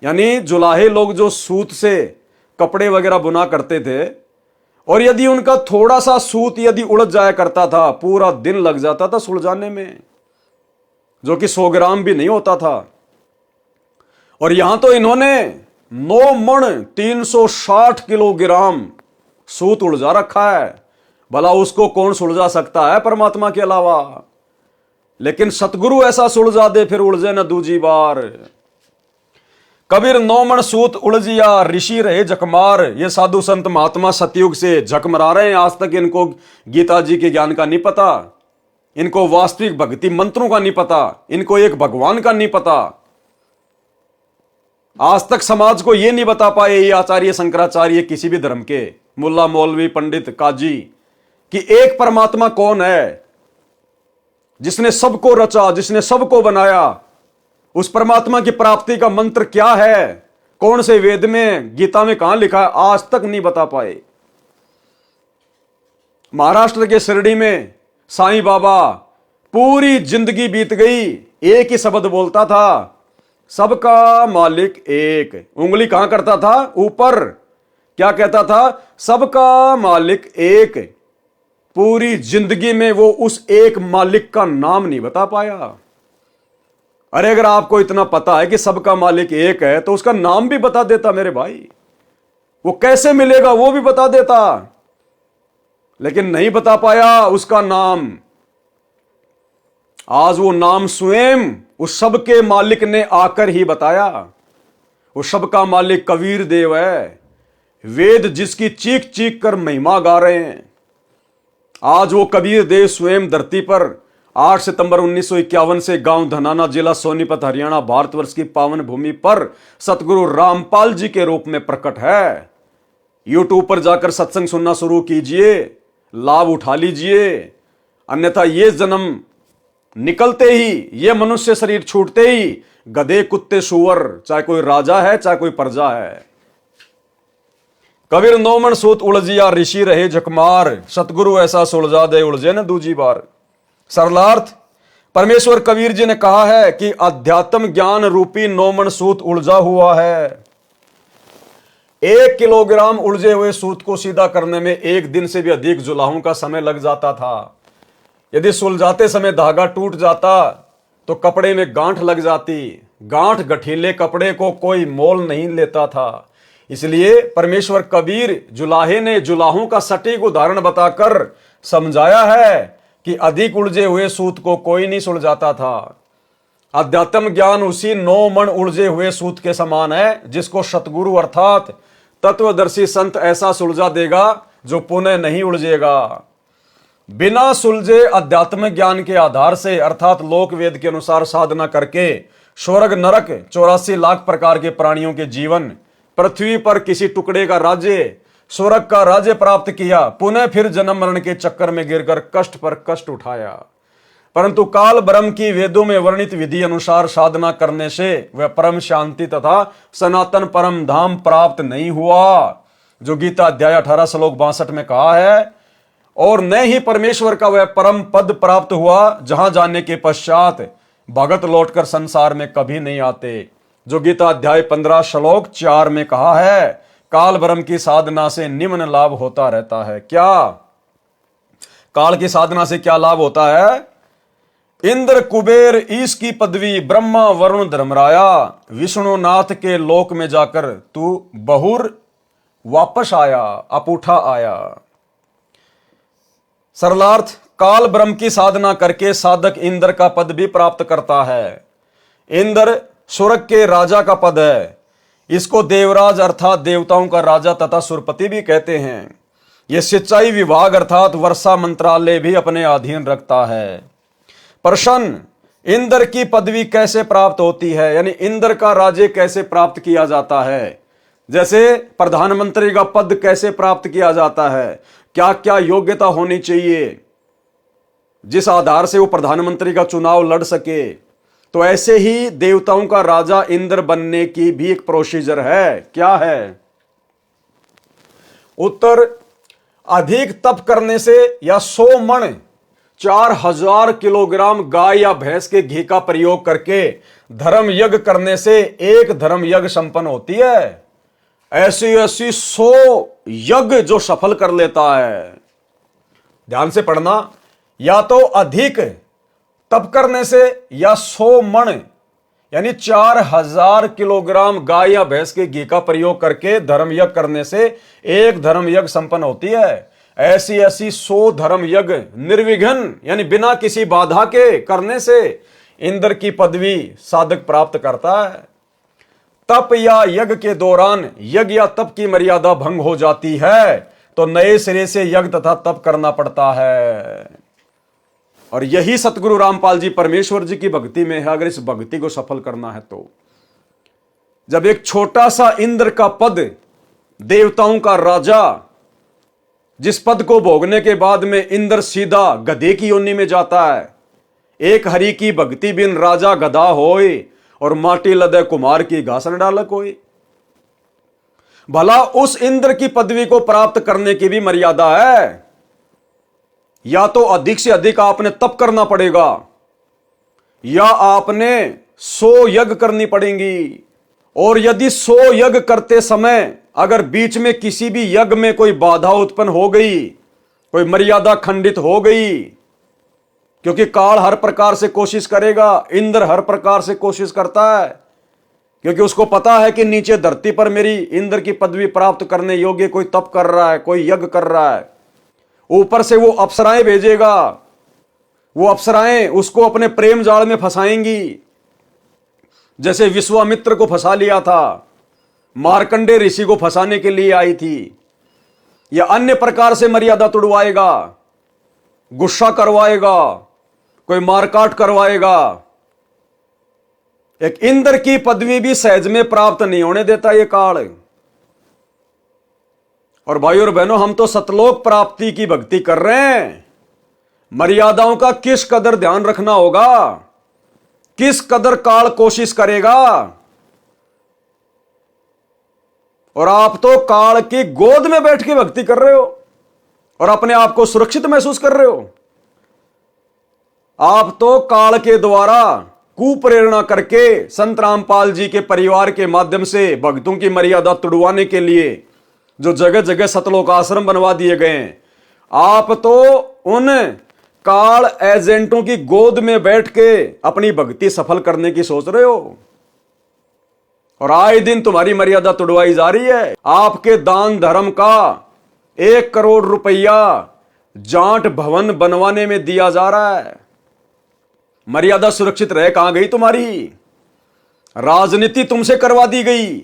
यानी जुलाहे लोग जो सूत से कपड़े वगैरह बुना करते थे, और यदि उनका थोड़ा सा सूत यदि उलझ जाया करता था, पूरा दिन लग जाता था सुलझाने में, जो कि 100 ग्राम भी नहीं होता था। और यहां तो इन्होंने 9 मण 360 किलोग्राम सूत उलझा रखा है। भला उसको कौन सुलझा सकता है परमात्मा के अलावा। लेकिन सतगुरु ऐसा सुलझा दे फिर उलझे न दूजी बार। कबीर 9 मण सूत उलझिया ऋषि रहे झकमार। ये साधु संत महात्मा सतयुग से झकमरा रहे हैं। आज तक इनको गीता जी के ज्ञान का नहीं पता, इनको वास्तविक भक्ति मंत्रों का नहीं पता, इनको एक भगवान का नहीं पता। आज तक समाज को यह नहीं बता पाए ये आचार्य शंकराचार्य, किसी भी धर्म के मुल्ला मौलवी पंडित काजी, कि एक परमात्मा कौन है जिसने सबको रचा, जिसने सबको बनाया। उस परमात्मा की प्राप्ति का मंत्र क्या है, कौन से वेद में, गीता में कहां लिखा है, आज तक नहीं बता पाए। महाराष्ट्र के शिरडी में साईं बाबा पूरी जिंदगी बीत गई, एक ही शब्द बोलता था, सबका मालिक एक। उंगली कहां करता था, ऊपर। क्या कहता था, सबका मालिक एक। पूरी जिंदगी में वो उस एक मालिक का नाम नहीं बता पाया। अरे अगर आपको इतना पता है कि सबका मालिक एक है, तो उसका नाम भी बता देता मेरे भाई। वो कैसे मिलेगा वो भी बता देता, लेकिन नहीं बता पाया उसका नाम। आज वो नाम स्वयं उस सब के मालिक ने आकर ही बताया। वो सब का मालिक कबीर देव है, वेद जिसकी चीख चीख कर महिमा गा रहे हैं। आज वो कबीर देव स्वयं धरती पर 8 सितंबर 1951 से गांव धनाना, जिला सोनीपत, हरियाणा, भारतवर्ष की पावन भूमि पर सतगुरु रामपाल जी के रूप में प्रकट है। यूट्यूब पर जाकर सत्संग सुनना शुरू कीजिए, लाभ उठा लीजिए। अन्यथा ये जन्म निकलते ही, ये मनुष्य शरीर छूटते ही गधे, कुत्ते, सुअर, चाहे कोई राजा है चाहे कोई प्रजा है। कबीर 9 मण सूत उलझिया ऋषि रहे झकमार। सतगुरु ऐसा सुलझा दे उलझे न दूजी बार। सरलार्थ, परमेश्वर कबीर जी ने कहा है कि अध्यात्म ज्ञान रूपी 9 मण सूत उलझा हुआ है। 1 किलोग्राम उलझे हुए सूत को सीधा करने में 1 दिन से भी अधिक जुलाहों का समय लग जाता था। यदि सुलझाते समय धागा टूट जाता तो कपड़े में गांठ लग जाती। गांठ गठीले कपड़े को कोई मोल नहीं लेता था। इसलिए परमेश्वर कबीर जुलाहे ने जुलाहों का सटीक उदाहरण बताकर समझाया है कि अधिक उलझे हुए सूत को कोई नहीं सुलझाता था। अध्यात्म ज्ञान उसी 9 मण उलझे हुए सूत के समान है, जिसको सतगुरु अर्थात तत्वदर्शी संत ऐसा सुलझा देगा जो पुनः नहीं उलझेगा। बिना सुलझे अध्यात्म ज्ञान के आधार से, अर्थात लोक वेद के अनुसार साधना करके स्वर्ग नरक 84 लाख प्रकार के प्राणियों के जीवन, पृथ्वी पर किसी टुकड़े का राज्य, स्वर्ग का राज्य प्राप्त किया, पुनः फिर जन्म मरण के चक्कर में गिरकर कष्ट पर कष्ट उठाया। परंतु काल ब्रह्म की वेदों में वर्णित विधि अनुसार साधना करने से वह परम शांति तथा सनातन परम धाम प्राप्त नहीं हुआ, जो गीता अध्याय 18 श्लोक 62 में कहा है। और न ही परमेश्वर का वह परम पद प्राप्त हुआ, जहां जाने के पश्चात भगत लौटकर संसार में कभी नहीं आते, जो गीता अध्याय 15 श्लोक 4 में कहा है। काल ब्रह्म की साधना से निम्न लाभ होता रहता है। क्या काल की साधना से क्या लाभ होता है? इंद्र कुबेर ईश की पदवी, ब्रह्मा वरुण धर्मराया, विष्णुनाथ के लोक में जाकर तू बहुर वापस आया, अपूठा आया। सरलार्थ, काल ब्रह्म की साधना करके साधक इंद्र का पद भी प्राप्त करता है। इंद्र स्वर्ग के राजा का पद है। इसको देवराज अर्थात देवताओं का राजा तथा सुरपति भी कहते हैं। यह सिंचाई विभाग अर्थात वर्षा मंत्रालय भी अपने अधीन रखता है। प्रश्न, इंद्र की पदवी कैसे प्राप्त होती है, यानी इंद्र का राज्य कैसे प्राप्त किया जाता है, जैसे प्रधानमंत्री का पद कैसे प्राप्त किया जाता है, क्या क्या योग्यता होनी चाहिए जिस आधार से वो प्रधानमंत्री का चुनाव लड़ सके, तो ऐसे ही देवताओं का राजा इंद्र बनने की भी एक प्रोसीजर है। क्या है उत्तर? अधिक तप करने से या 100 मण 4000 किलोग्राम गाय या भैंस के घी का प्रयोग करके धर्म यज्ञ करने से एक धर्म यज्ञ संपन्न होती है। ऐसी ऐसी 100 यज्ञ जो सफल कर लेता है। ध्यान से पढ़ना, या तो अधिक तप करने से या 100 मण यानी 4000 किलोग्राम गाय या भैंस के घी का प्रयोग करके धर्म यज्ञ करने से एक धर्म यज्ञ संपन्न होती है। ऐसी ऐसी 100 धर्म यज्ञ निर्विघ्न यानी बिना किसी बाधा के करने से इंद्र की पदवी साधक प्राप्त करता है। तप या यज्ञ के दौरान यज्ञ या तप की मर्यादा भंग हो जाती है तो नए सिरे से यज्ञ तथा तप करना पड़ता है। और यही सतगुरु रामपाल जी परमेश्वर जी की भक्ति में है। अगर इस भक्ति को सफल करना है तो जब एक छोटा सा इंद्र का पद, देवताओं का राजा, जिस पद को भोगने के बाद में इंद्र सीधा गधे की योनि में जाता है। एक हरि की भक्ति बिन राजा गधा होए और माटी लदे कुमार की घासन डालक होए। भला उस इंद्र की पदवी को प्राप्त करने की भी मर्यादा है। या तो अधिक से अधिक आपने तप करना पड़ेगा या आपने 100 यज्ञ करनी पड़ेंगी। और यदि 100 यज्ञ करते समय अगर बीच में किसी भी यज्ञ में कोई बाधा उत्पन्न हो गई, कोई मर्यादा खंडित हो गई, क्योंकि काल हर प्रकार से कोशिश करेगा, इंद्र हर प्रकार से कोशिश करता है, क्योंकि उसको पता है कि नीचे धरती पर मेरी इंद्र की पदवी प्राप्त करने योग्य कोई तप कर रहा है, कोई यज्ञ कर रहा है। ऊपर से वो अप्सराएं भेजेगा, वो अप्सराएं उसको अपने प्रेम जाल में फंसाएंगी। जैसे विश्वामित्र को फंसा लिया था, मार्कंडे ऋषि को फंसाने के लिए आई थी, या अन्य प्रकार से मर्यादा तुड़वाएगा, गुस्सा करवाएगा, कोई मारकाट करवाएगा। एक इंद्र की पदवी भी सहज में प्राप्त नहीं होने देता ये काल। और भाई और बहनों, हम तो सतलोक प्राप्ति की भक्ति कर रहे हैं। मर्यादाओं का किस कदर ध्यान रखना होगा, किस कदर काल कोशिश करेगा। और आप तो काल की गोद में बैठ के भक्ति कर रहे हो और अपने आप को सुरक्षित महसूस कर रहे हो। आप तो काल के द्वारा कुप्रेरणा करके संत रामपाल जी के परिवार के माध्यम से भक्तों की मर्यादा तुड़वाने के लिए जो जगह जगह सतलोक आश्रम बनवा दिए गए हैं, आप तो उन काल एजेंटों की गोद में बैठ के अपनी भक्ति सफल करने की सोच रहे हो। और आए दिन तुम्हारी मर्यादा तुड़वाई जा रही है। आपके दान धर्म का 1 करोड़ रुपया जाट भवन बनवाने में दिया जा रहा है। मर्यादा सुरक्षित रहे कहां गई तुम्हारी? राजनीति तुमसे करवा दी गई,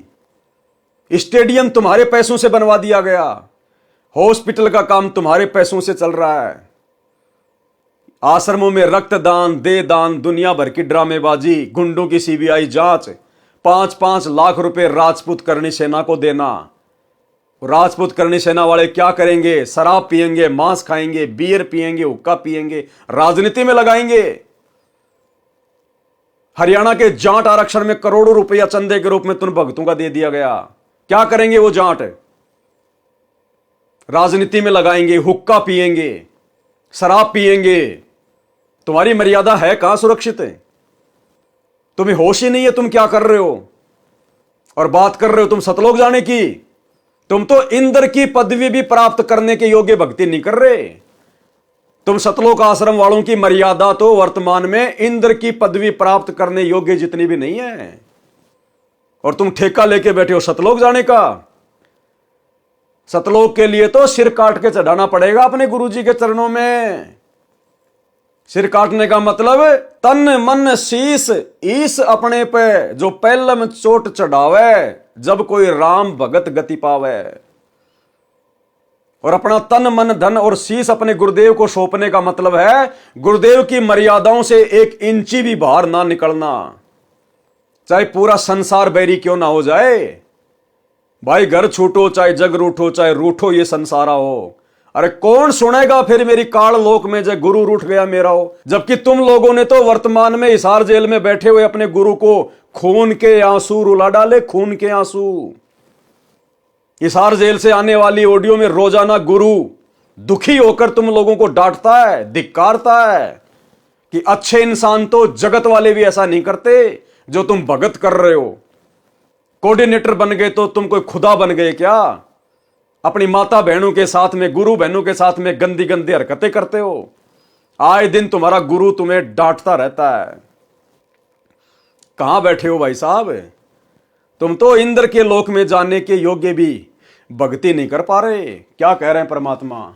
स्टेडियम तुम्हारे पैसों से बनवा दिया गया, हॉस्पिटल का काम तुम्हारे पैसों से चल रहा है, आश्रमों में रक्तदान, दे दान, दुनिया भर की ड्रामेबाजी, गुंडों की सीबीआई जांच, 5-5 लाख रुपए राजपूत करणी सेना को देना। राजपूत करणी सेना वाले क्या करेंगे? शराब पिएंगे, मांस खाएंगे, बियर पिएंगे, हुक्का पिएंगे, राजनीति में लगाएंगे। हरियाणा के जाट आरक्षण में करोड़ों रुपया चंदे के रूप में तुम भक्तों का दे दिया गया। क्या करेंगे वो जाट? राजनीति में लगाएंगे, हुक्का पिएंगे, शराब पिएंगे। तुम्हारी मर्यादा है कहां सुरक्षित है? तुम्हें होश ही नहीं है तुम क्या कर रहे हो। और बात कर रहे हो तुम सतलोक जाने की। तुम तो इंद्र की पदवी भी प्राप्त करने के योग्य भक्ति नहीं कर रहे। तुम सतलोक आश्रम वालों की मर्यादा तो वर्तमान में इंद्र की पदवी प्राप्त करने योग्य जितनी भी नहीं है, और तुम ठेका लेके बैठे हो सतलोक जाने का। सतलोक के लिए तो सिर काट के चढ़ाना पड़ेगा अपने गुरुजी के चरणों में। सिर काटने का मतलब तन मन शीस ईस अपने पे जो पहलम चोट चढ़ावे, जब कोई राम भगत गति पावे। और अपना तन मन धन और शीश अपने गुरुदेव को सौंपने का मतलब है गुरुदेव की मर्यादाओं से 1 इंची भी बाहर ना निकलना, चाहे पूरा संसार बैरी क्यों ना हो जाए। भाई घर छूटो चाहे जग रूठो, चाहे रूठो ये संसारा हो। अरे कौन सुनेगा फिर मेरी काल लोक में जब गुरु रूठ गया मेरा हो। जबकि तुम लोगों ने तो वर्तमान में हिसार जेल में बैठे हुए अपने गुरु को खून के आंसू रुला डाले, खून के आंसू। हिसार जेल से आने वाली ऑडियो में रोजाना गुरु दुखी होकर तुम लोगों को डांटता है, धिक्कारता है कि अच्छे इंसान तो जगत वाले भी ऐसा नहीं करते जो तुम भगत कर रहे हो। कोऑर्डिनेटर बन गए तो तुम कोई खुदा बन गए क्या? अपनी माता बहनों के साथ में, गुरु बहनों के साथ में गंदी गंदी हरकतें करते हो। आए दिन तुम्हारा गुरु तुम्हें डांटता रहता है। कहां बैठे हो भाई साहब? तुम तो इंद्र के लोक में जाने के योग्य भी भक्ति नहीं कर पा रहे। क्या कह रहे हैं परमात्मा?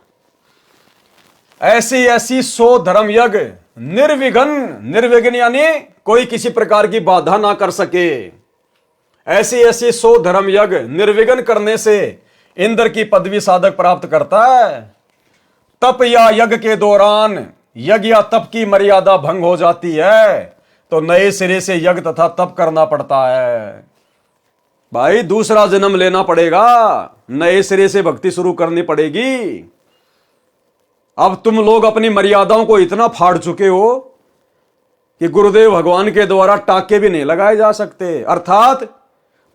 ऐसी ऐसी 100 धर्म यज्ञ निर्विघ्न, निर्विघ्न यानी कोई किसी प्रकार की बाधा ना कर सके। ऐसी ऐसी 100 धर्म यज्ञ निर्विघ्न करने से इंद्र की पदवी साधक प्राप्त करता है। तप या यज्ञ के दौरान यज्ञ या तप की मर्यादा भंग हो जाती है तो नए सिरे से यज्ञ तथा तप करना पड़ता है। भाई दूसरा जन्म लेना पड़ेगा, नए सिरे से भक्ति शुरू करनी पड़ेगी। अब तुम लोग अपनी मर्यादाओं को इतना फाड़ चुके हो कि गुरुदेव भगवान के द्वारा टाके भी नहीं लगाए जा सकते। अर्थात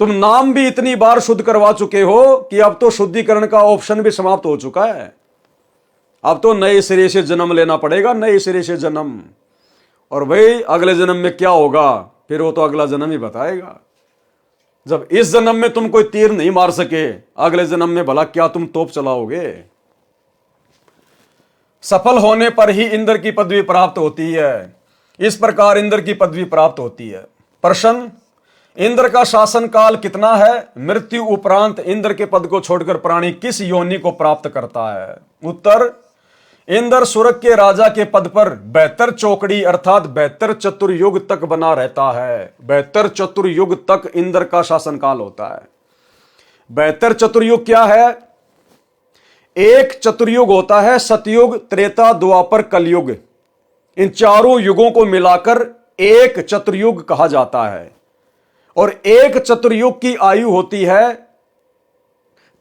तुम नाम भी इतनी बार शुद्ध करवा चुके हो कि अब तो शुद्धिकरण का ऑप्शन भी समाप्त हो चुका है। अब तो नए सिरे से जन्म लेना पड़ेगा, नए सिरे से जन्म। और भाई अगले जन्म में क्या होगा फिर वो तो अगला जन्म ही बताएगा। जब इस जन्म में तुम कोई तीर नहीं मार सके, अगले जन्म में भला क्या तुम तोप चलाओगे? सफल होने पर ही इंद्र की पदवी प्राप्त होती है। इस प्रकार इंद्र की पदवी प्राप्त होती है। प्रश्न: इंद्र का शासन काल कितना है? मृत्यु उपरांत इंद्र के पद को छोड़कर प्राणी किस योनि को प्राप्त करता है? उत्तर: इंद्र स्वर्ग के राजा के पद पर 72 चौकड़ी अर्थात 72 चतुर्युग तक बना रहता है। 72 चतुर्युग तक इंद्र का शासन काल होता है। 72 चतुर्युग क्या है? एक चतुर्युग होता है सतयुग, त्रेता, द्वापर, कलयुग। इन चारों युगों को मिलाकर एक चतुर्युग कहा जाता है। और एक चतुर्युग की आयु होती है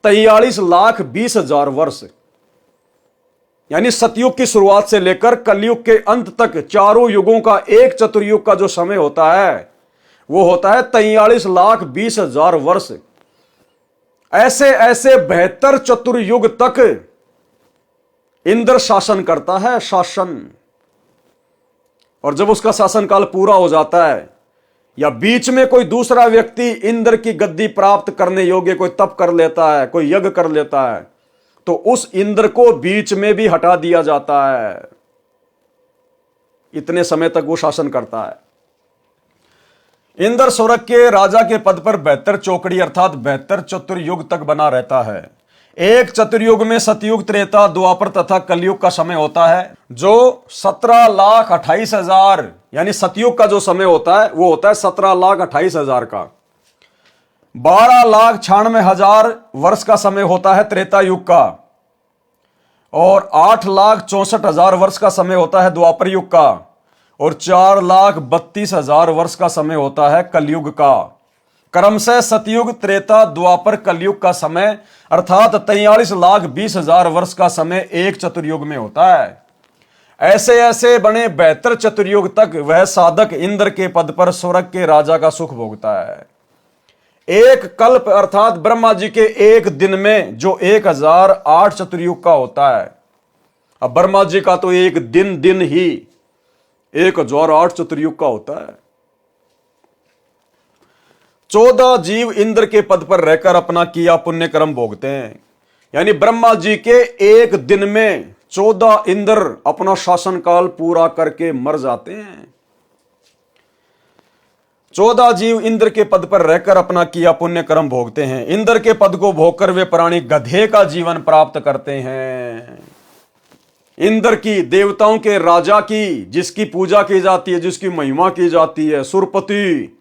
43,20,000 वर्ष। यानी सतयुग की शुरुआत से लेकर कलयुग के अंत तक चारों युगों का एक चतुर्युग का जो समय होता है वो होता है 43,20,000 वर्ष। ऐसे ऐसे 72 चतुर्युग तक इंद्र शासन करता है, शासन। और जब उसका शासनकाल पूरा हो जाता है या बीच में कोई दूसरा व्यक्ति इंद्र की गद्दी प्राप्त करने योग्य कोई तप कर लेता है, कोई यज्ञ कर लेता है, तो उस इंद्र को बीच में भी हटा दिया जाता है। इतने समय तक वो शासन करता है। इंद्र स्वर्ग के राजा के पद पर 72 चौकड़ी अर्थात 72 चतुर्युग तक बना रहता है। एक चतुर्युग में सतयुग, त्रेता, द्वापर तथा कलयुग का समय होता है, जो 17,28,000 यानी सतयुग का जो समय होता है वो होता है 17,28,000 का। 12,96,000 वर्ष का समय होता है त्रेता युग का और 8,64,000 वर्ष का समय होता है द्वापर युग का और 4,32,000 वर्ष का समय होता है कलयुग का। क्रमशः सतयुग, त्रेता, द्वापर, कलयुग का समय अर्थात 43,20,000 वर्ष का समय एक चतुर्युग में होता है। ऐसे ऐसे बने 72 चतुर्युग तक वह साधक इंद्र के पद पर स्वर्ग के राजा का सुख भोगता है। एक कल्प अर्थात ब्रह्मा जी के एक दिन में जो 1008 चतुर्युग का होता है। अब ब्रह्मा जी का तो एक दिन ही 1008 चतुर्युग का होता है। 14 जीव इंद्र के पद पर रहकर अपना किया पुण्य कर्म भोगते हैं। यानी ब्रह्मा जी के एक दिन में 14 इंद्र अपना शासनकाल पूरा करके मर जाते हैं। 14 जीव इंद्र के पद पर रहकर अपना किया पुण्य कर्म भोगते हैं। इंद्र के पद को भोगकर वे प्राणी गधे का जीवन प्राप्त करते हैं। इंद्र की, देवताओं के राजा की, जिसकी पूजा की जाती है, जिसकी महिमा की जाती है, सुरपति,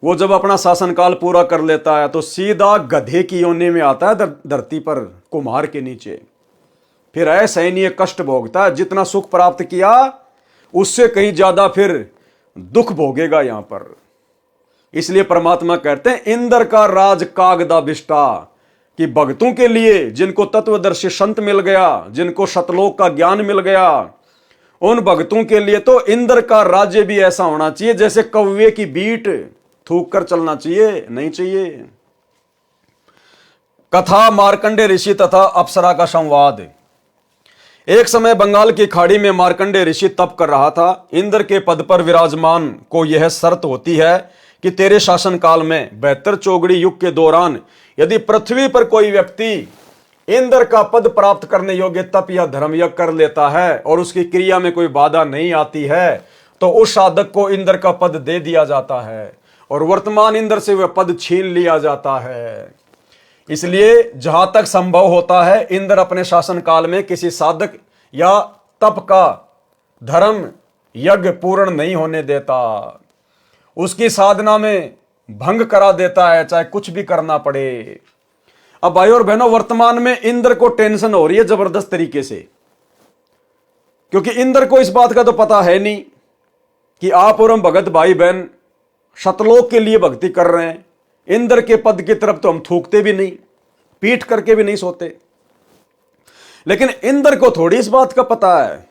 वो जब अपना शासनकाल पूरा कर लेता है तो सीधा गधे की योनि में आता है धरती पर। कुम्हार के नीचे, फिर असहनीय कष्ट भोगता है। जितना सुख प्राप्त किया उससे कहीं ज्यादा फिर दुख भोगेगा यहां पर। इसलिए परमात्मा कहते हैं इंद्र का राज कागदा बिष्टा, कि भक्तों के लिए, जिनको तत्वदर्शी संत मिल गया, जिनको शतलोक का ज्ञान मिल गया, उन भक्तों के लिए तो इंद्र का राज्य भी ऐसा होना चाहिए जैसे कौवे की बीट थूक कर चलना चाहिए, नहीं चाहिए। कथा मार्कंडे ऋषि तथा अप्सरा का संवाद। एक समय बंगाल की खाड़ी में मार्कंडे ऋषि तप कर रहा था। इंद्र के पद पर विराजमान को यह शर्त होती है कि तेरे शासन काल में 72 चौगड़ी युग के दौरान यदि पृथ्वी पर कोई व्यक्ति इंद्र का पद प्राप्त करने योग्य तप या धर्मयज्ञ कर लेता है और उसकी क्रिया में कोई बाधा नहीं आती है तो उस साधक को इंद्र का पद दे दिया जाता है और वर्तमान इंद्र से वह पद छीन लिया जाता है। इसलिए जहां तक संभव होता है इंद्र अपने शासन काल में किसी साधक या तप का धर्म यज्ञ पूर्ण नहीं होने देता, उसकी साधना में भंग करा देता है, चाहे कुछ भी करना पड़े। अब भाई और बहनों, वर्तमान में इंद्र को टेंशन हो रही है जबरदस्त तरीके से, क्योंकि इंद्र को इस बात का तो पता है नहीं कि आप और हम भगत भाई बहन शतलोक के लिए भक्ति कर रहे हैं। इंद्र के पद की तरफ तो हम थूकते भी नहीं, पीठ करके भी नहीं सोते। लेकिन इंद्र को थोड़ी इस बात का पता है।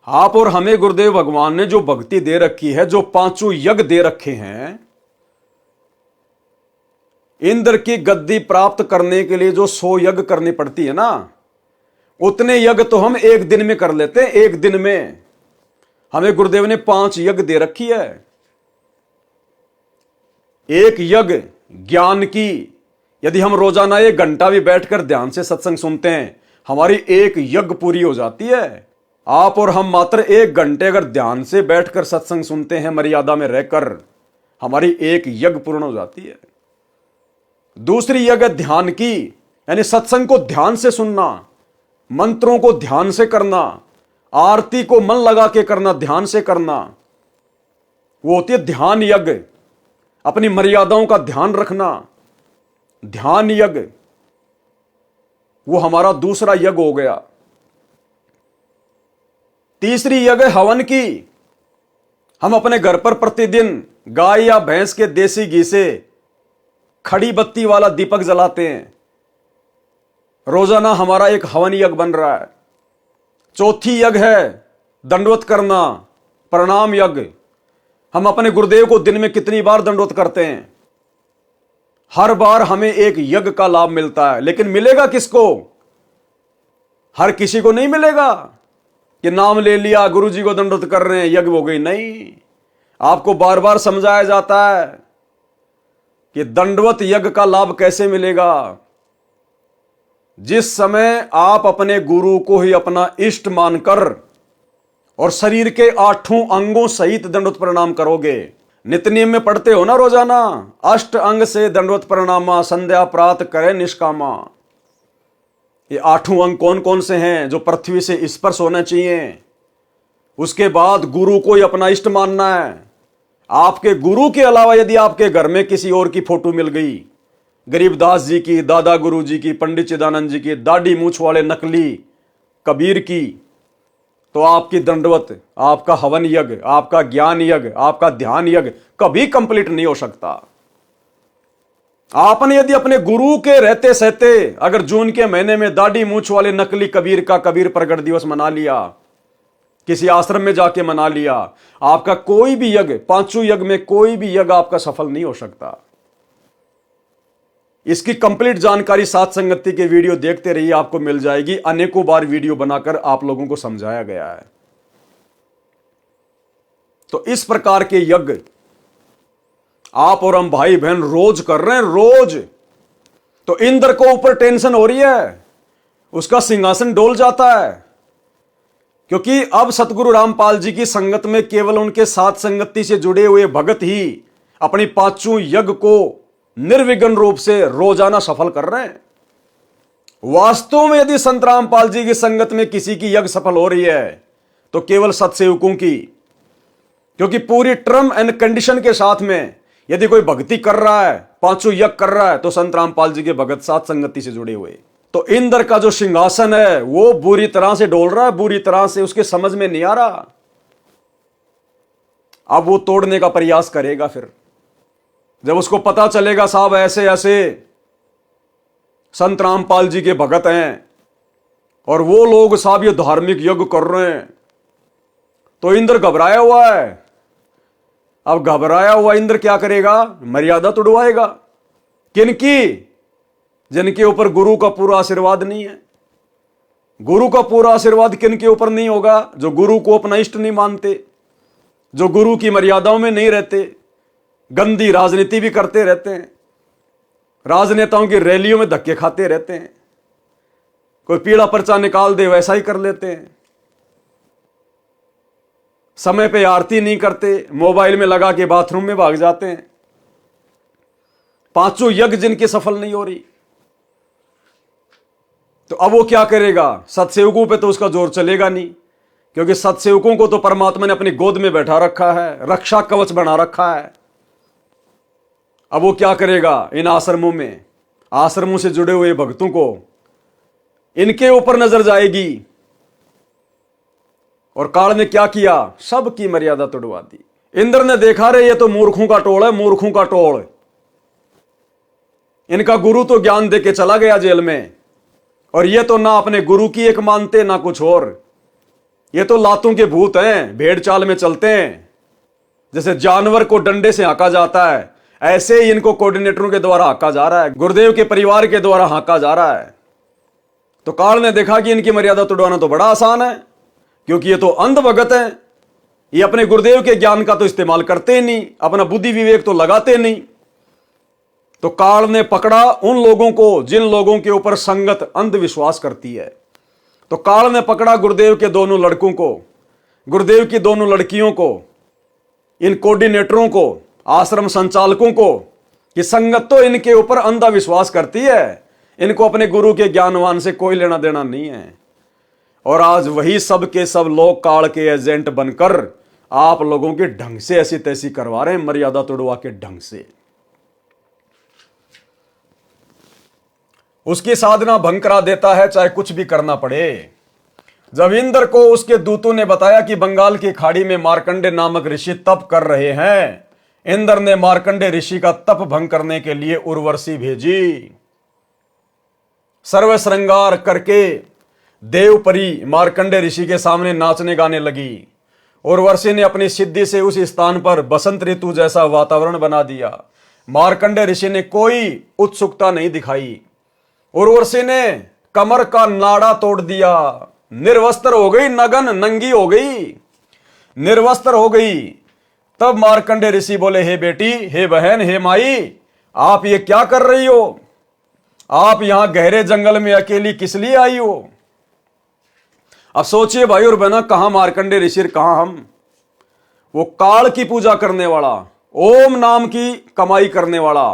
आप और हमें गुरुदेव भगवान ने जो भक्ति दे रखी है, जो 5 यज्ञ दे रखे हैं, इंद्र की गद्दी प्राप्त करने के लिए जो 100 यज्ञ करनी पड़ती है ना, उतने यज्ञ तो हम एक दिन में कर लेते हैं। एक दिन में हमें गुरुदेव ने 5 यज्ञ दे रखी है। एक यज्ञ ज्ञान की, यदि हम रोजाना 1 घंटा भी बैठकर ध्यान से सत्संग सुनते हैं, हमारी एक यज्ञ पूरी हो जाती है। आप और हम मात्र 1 घंटे अगर ध्यान से बैठकर सत्संग सुनते हैं, मर्यादा में रहकर, हमारी एक यज्ञ पूर्ण हो जाती है। दूसरी यज्ञ ध्यान की, यानी सत्संग को ध्यान से सुनना, मंत्रों को ध्यान से करना, आरती को मन लगा के करना, ध्यान से करना, वो होती है ध्यान यज्ञ। अपनी मर्यादाओं का ध्यान रखना, ध्यान यज्ञ, वो हमारा दूसरा यज्ञ हो गया। तीसरी यज्ञ हवन की। हम अपने घर पर प्रतिदिन गाय या भैंस के देसी घी से खड़ी बत्ती वाला दीपक जलाते हैं। रोजाना हमारा एक हवन यज्ञ बन रहा है। चौथी यज्ञ है दंडवत करना, प्रणाम यज्ञ। हम अपने गुरुदेव को दिन में कितनी बार दंडवत करते हैं? हर बार हमें एक यज्ञ का लाभ मिलता है। लेकिन मिलेगा किसको? हर किसी को नहीं मिलेगा कि नाम ले लिया, गुरु जी को दंडवत कर रहे हैं, यज्ञ हो गई। नहीं, आपको बार बार समझाया जाता है कि दंडवत यज्ञ का लाभ कैसे मिलेगा। जिस समय आप अपने गुरु को ही अपना इष्ट मानकर और शरीर के 8 अंगों सहित दंडवत प्रणाम करोगे। नित्य नियम में पढ़ते हो ना रोजाना, अष्ट अंग से दंडवत प्रणामा, संध्या प्रात करे निष्कामा। ये 8 अंग कौन कौन से हैं जो पृथ्वी से स्पर्श होना चाहिए? उसके बाद गुरु को ही अपना इष्ट मानना है। आपके गुरु के अलावा यदि आपके घर में किसी और की फोटो मिल गई, गरीबदास जी की, दादा गुरु जी की, पंडित चिदानंद जी की, दाढ़ी मूछ वाले नकली कबीर की, तो आपकी दंडवत, आपका हवन यज्ञ, आपका ज्ञान यज्ञ, आपका ध्यान यज्ञ कभी कंप्लीट नहीं हो सकता। आपने यदि अपने गुरु के रहते सहते अगर जून के महीने में दाढ़ी मूछ वाले नकली कबीर का कबीर प्रगट दिवस मना लिया, किसी आश्रम में जाके मना लिया, आपका कोई भी यज्ञ, 5 यज्ञ में कोई भी यज्ञ आपका सफल नहीं हो सकता। इसकी कंप्लीट जानकारी साथ संगति के वीडियो देखते रहिए, आपको मिल जाएगी। अनेकों बार वीडियो बनाकर आप लोगों को समझाया गया है। तो इस प्रकार के यज्ञ आप और हम भाई बहन रोज कर रहे हैं, रोज। तो इंद्र को ऊपर टेंशन हो रही है, उसका सिंहासन डोल जाता है, क्योंकि अब सतगुरु रामपाल जी की संगत में केवल उनके साथ संगति से जुड़े हुए भगत ही अपनी 5 यज्ञ को निर्विघ्न रूप से रोजाना सफल कर रहे हैं। वास्तव में यदि संत रामपाल जी की संगत में किसी की यज्ञ सफल हो रही है तो केवल सत्सेवकों की, क्योंकि पूरी टर्म एंड कंडीशन के साथ में यदि कोई भक्ति कर रहा है, पांचों यज्ञ कर रहा है तो संत रामपाल जी के भगत साथ संगति से जुड़े हुए। तो इंद्र का जो सिंहासन है वो बुरी तरह से डोल रहा है, बुरी तरह से, उसके समझ में नहीं आ रहा। अब वो तोड़ने का प्रयास करेगा। फिर जब उसको पता चलेगा साहब ऐसे ऐसे संत रामपाल जी के भगत हैं और वो लोग साहब ये धार्मिक यज्ञ कर रहे हैं, तो इंद्र घबराया हुआ है। अब घबराया हुआ इंद्र क्या करेगा? मर्यादा तोड़वाएगा। किनकी? जिनके ऊपर गुरु का पूरा आशीर्वाद नहीं है। गुरु का पूरा आशीर्वाद किनके ऊपर नहीं होगा? जो गुरु को अपना इष्ट नहीं मानते, जो गुरु की मर्यादाओं में नहीं रहते, गंदी राजनीति भी करते रहते हैं, राजनेताओं की रैलियों में धक्के खाते रहते हैं, कोई पीला पर्चा निकाल दे वैसा ही कर लेते हैं, समय पे आरती नहीं करते, मोबाइल में लगा के बाथरूम में भाग जाते हैं। पांचों यज्ञ जिनके सफल नहीं हो रही, तो अब वो क्या करेगा? सत्सेवकों पे तो उसका जोर चलेगा नहीं, क्योंकि सत्सेवकों को तो परमात्मा ने अपनी गोद में बैठा रखा है, रक्षा कवच बना रखा है। अब वो क्या करेगा? इन आश्रमों में, आश्रमों से जुड़े हुए भक्तों को, इनके ऊपर नजर जाएगी। और काल ने क्या किया? सबकी मर्यादा तोड़वा दी। इंद्र ने देखा रे ये तो मूर्खों का टोल है, मूर्खों का टोल। इनका गुरु तो ज्ञान देके चला गया जेल में, और ये तो ना अपने गुरु की एक मानते ना कुछ और। ये तो लातों के भूत हैं, भेड़ चाल में चलते हैं। जैसे जानवर को डंडे से हांका जाता है, ऐसे ही इनको कोऑर्डिनेटरों के द्वारा हांका जा रहा है, गुरुदेव के परिवार के द्वारा हांका जा रहा है। तो काल ने देखा कि इनकी मर्यादा तोड़वाना तो बड़ा आसान है, क्योंकि ये तो अंध भगत हैं। ये अपने गुरुदेव के ज्ञान का तो इस्तेमाल करते ही नहीं, अपना बुद्धि विवेक तो लगाते नहीं। तो काल ने पकड़ा उन लोगों को जिन लोगों के ऊपर संगत अंधविश्वास करती है। तो काल ने पकड़ा गुरुदेव के दोनों लड़कों को, गुरुदेव की दोनों लड़कियों को, इन कोऑर्डिनेटरों को, आश्रम संचालकों को, कि संगत तो इनके ऊपर अंधा विश्वास करती है, इनको अपने गुरु के ज्ञानवान से कोई लेना देना नहीं है। और आज वही सब के सब लोग काल के एजेंट बनकर आप लोगों के ढंग से ऐसी तैसी करवा रहे हैं, मर्यादा तोड़वा के ढंग से। उसकी साधना भंग करा देता है, चाहे कुछ भी करना पड़े। जब इंद्र को उसके दूतों ने बताया कि बंगाल की खाड़ी में मार्कंडे नामक ऋषि तप कर रहे हैं, इंद्र ने मार्कंडे ऋषि का तप भंग करने के लिए उर्वशी भेजी। सर्व श्रृंगार करके देवपरी मार्कंडे ऋषि के सामने नाचने गाने लगी। उर्वशी ने अपनी सिद्धि से उस स्थान पर बसंत ऋतु जैसा वातावरण बना दिया। मार्कंडे ऋषि ने कोई उत्सुकता नहीं दिखाई। उर्वशी ने कमर का नाड़ा तोड़ दिया, निर्वस्त्र हो गई, नगन नंगी हो गई, निर्वस्त्र हो गई। तब मार्कंडे ऋषि बोले, हे बेटी, हे बहन, हे माई, आप ये क्या कर रही हो? आप यहां गहरे जंगल में अकेली किस लिए आई हो? अब सोचिए भाई और बहना, कहां मार्कंडे ऋषि, कहां हम? वो काल की पूजा करने वाला, ओम नाम की कमाई करने वाला,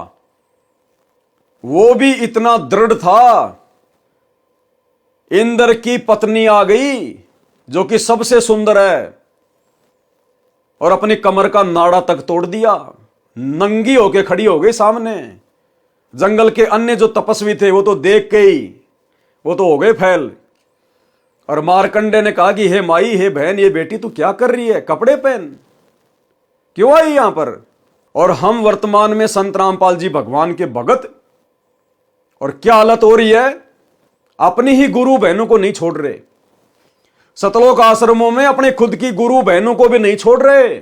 वो भी इतना दृढ़ था। इंद्र की पत्नी आ गई जो कि सबसे सुंदर है, और अपनी कमर का नाड़ा तक तोड़ दिया, नंगी होके खड़ी हो गई सामने। जंगल के अन्य जो तपस्वी थे वो तो देख के ही वो तो हो गए फैल। और मार्कंडे ने कहा कि हे माई, हे बहन, ये बेटी तू क्या कर रही है? कपड़े पहन, क्यों आई यहां पर? और हम वर्तमान में संत रामपाल जी भगवान के भगत, और क्या हालत हो रही है? अपनी ही गुरु बहनों को नहीं छोड़ रहे। सतलोक आश्रमों में अपने खुद की गुरु बहनों को भी नहीं छोड़ रहे,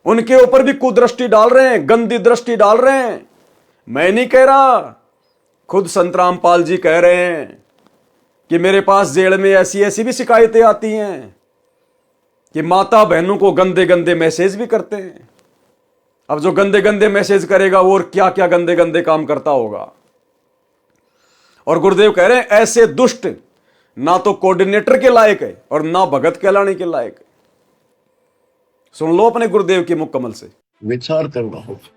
उनके ऊपर भी कुदृष्टि डाल रहे हैं, गंदी दृष्टि डाल रहे हैं। मैं नहीं कह रहा, खुद संत रामपाल जी कह रहे हैं कि मेरे पास जेल में ऐसी ऐसी भी शिकायतें आती हैं कि माता बहनों को गंदे गंदे मैसेज भी करते हैं। अब जो गंदे गंदे मैसेज करेगा वो और क्या क्या गंदे गंदे काम करता होगा। और गुरुदेव कह रहे हैं ऐसे दुष्ट ना तो कोऑर्डिनेटर के लायक है और ना भगत कहलाने के लायक है। सुन लो अपने गुरुदेव के मुख कमल से।
विचार करना होगा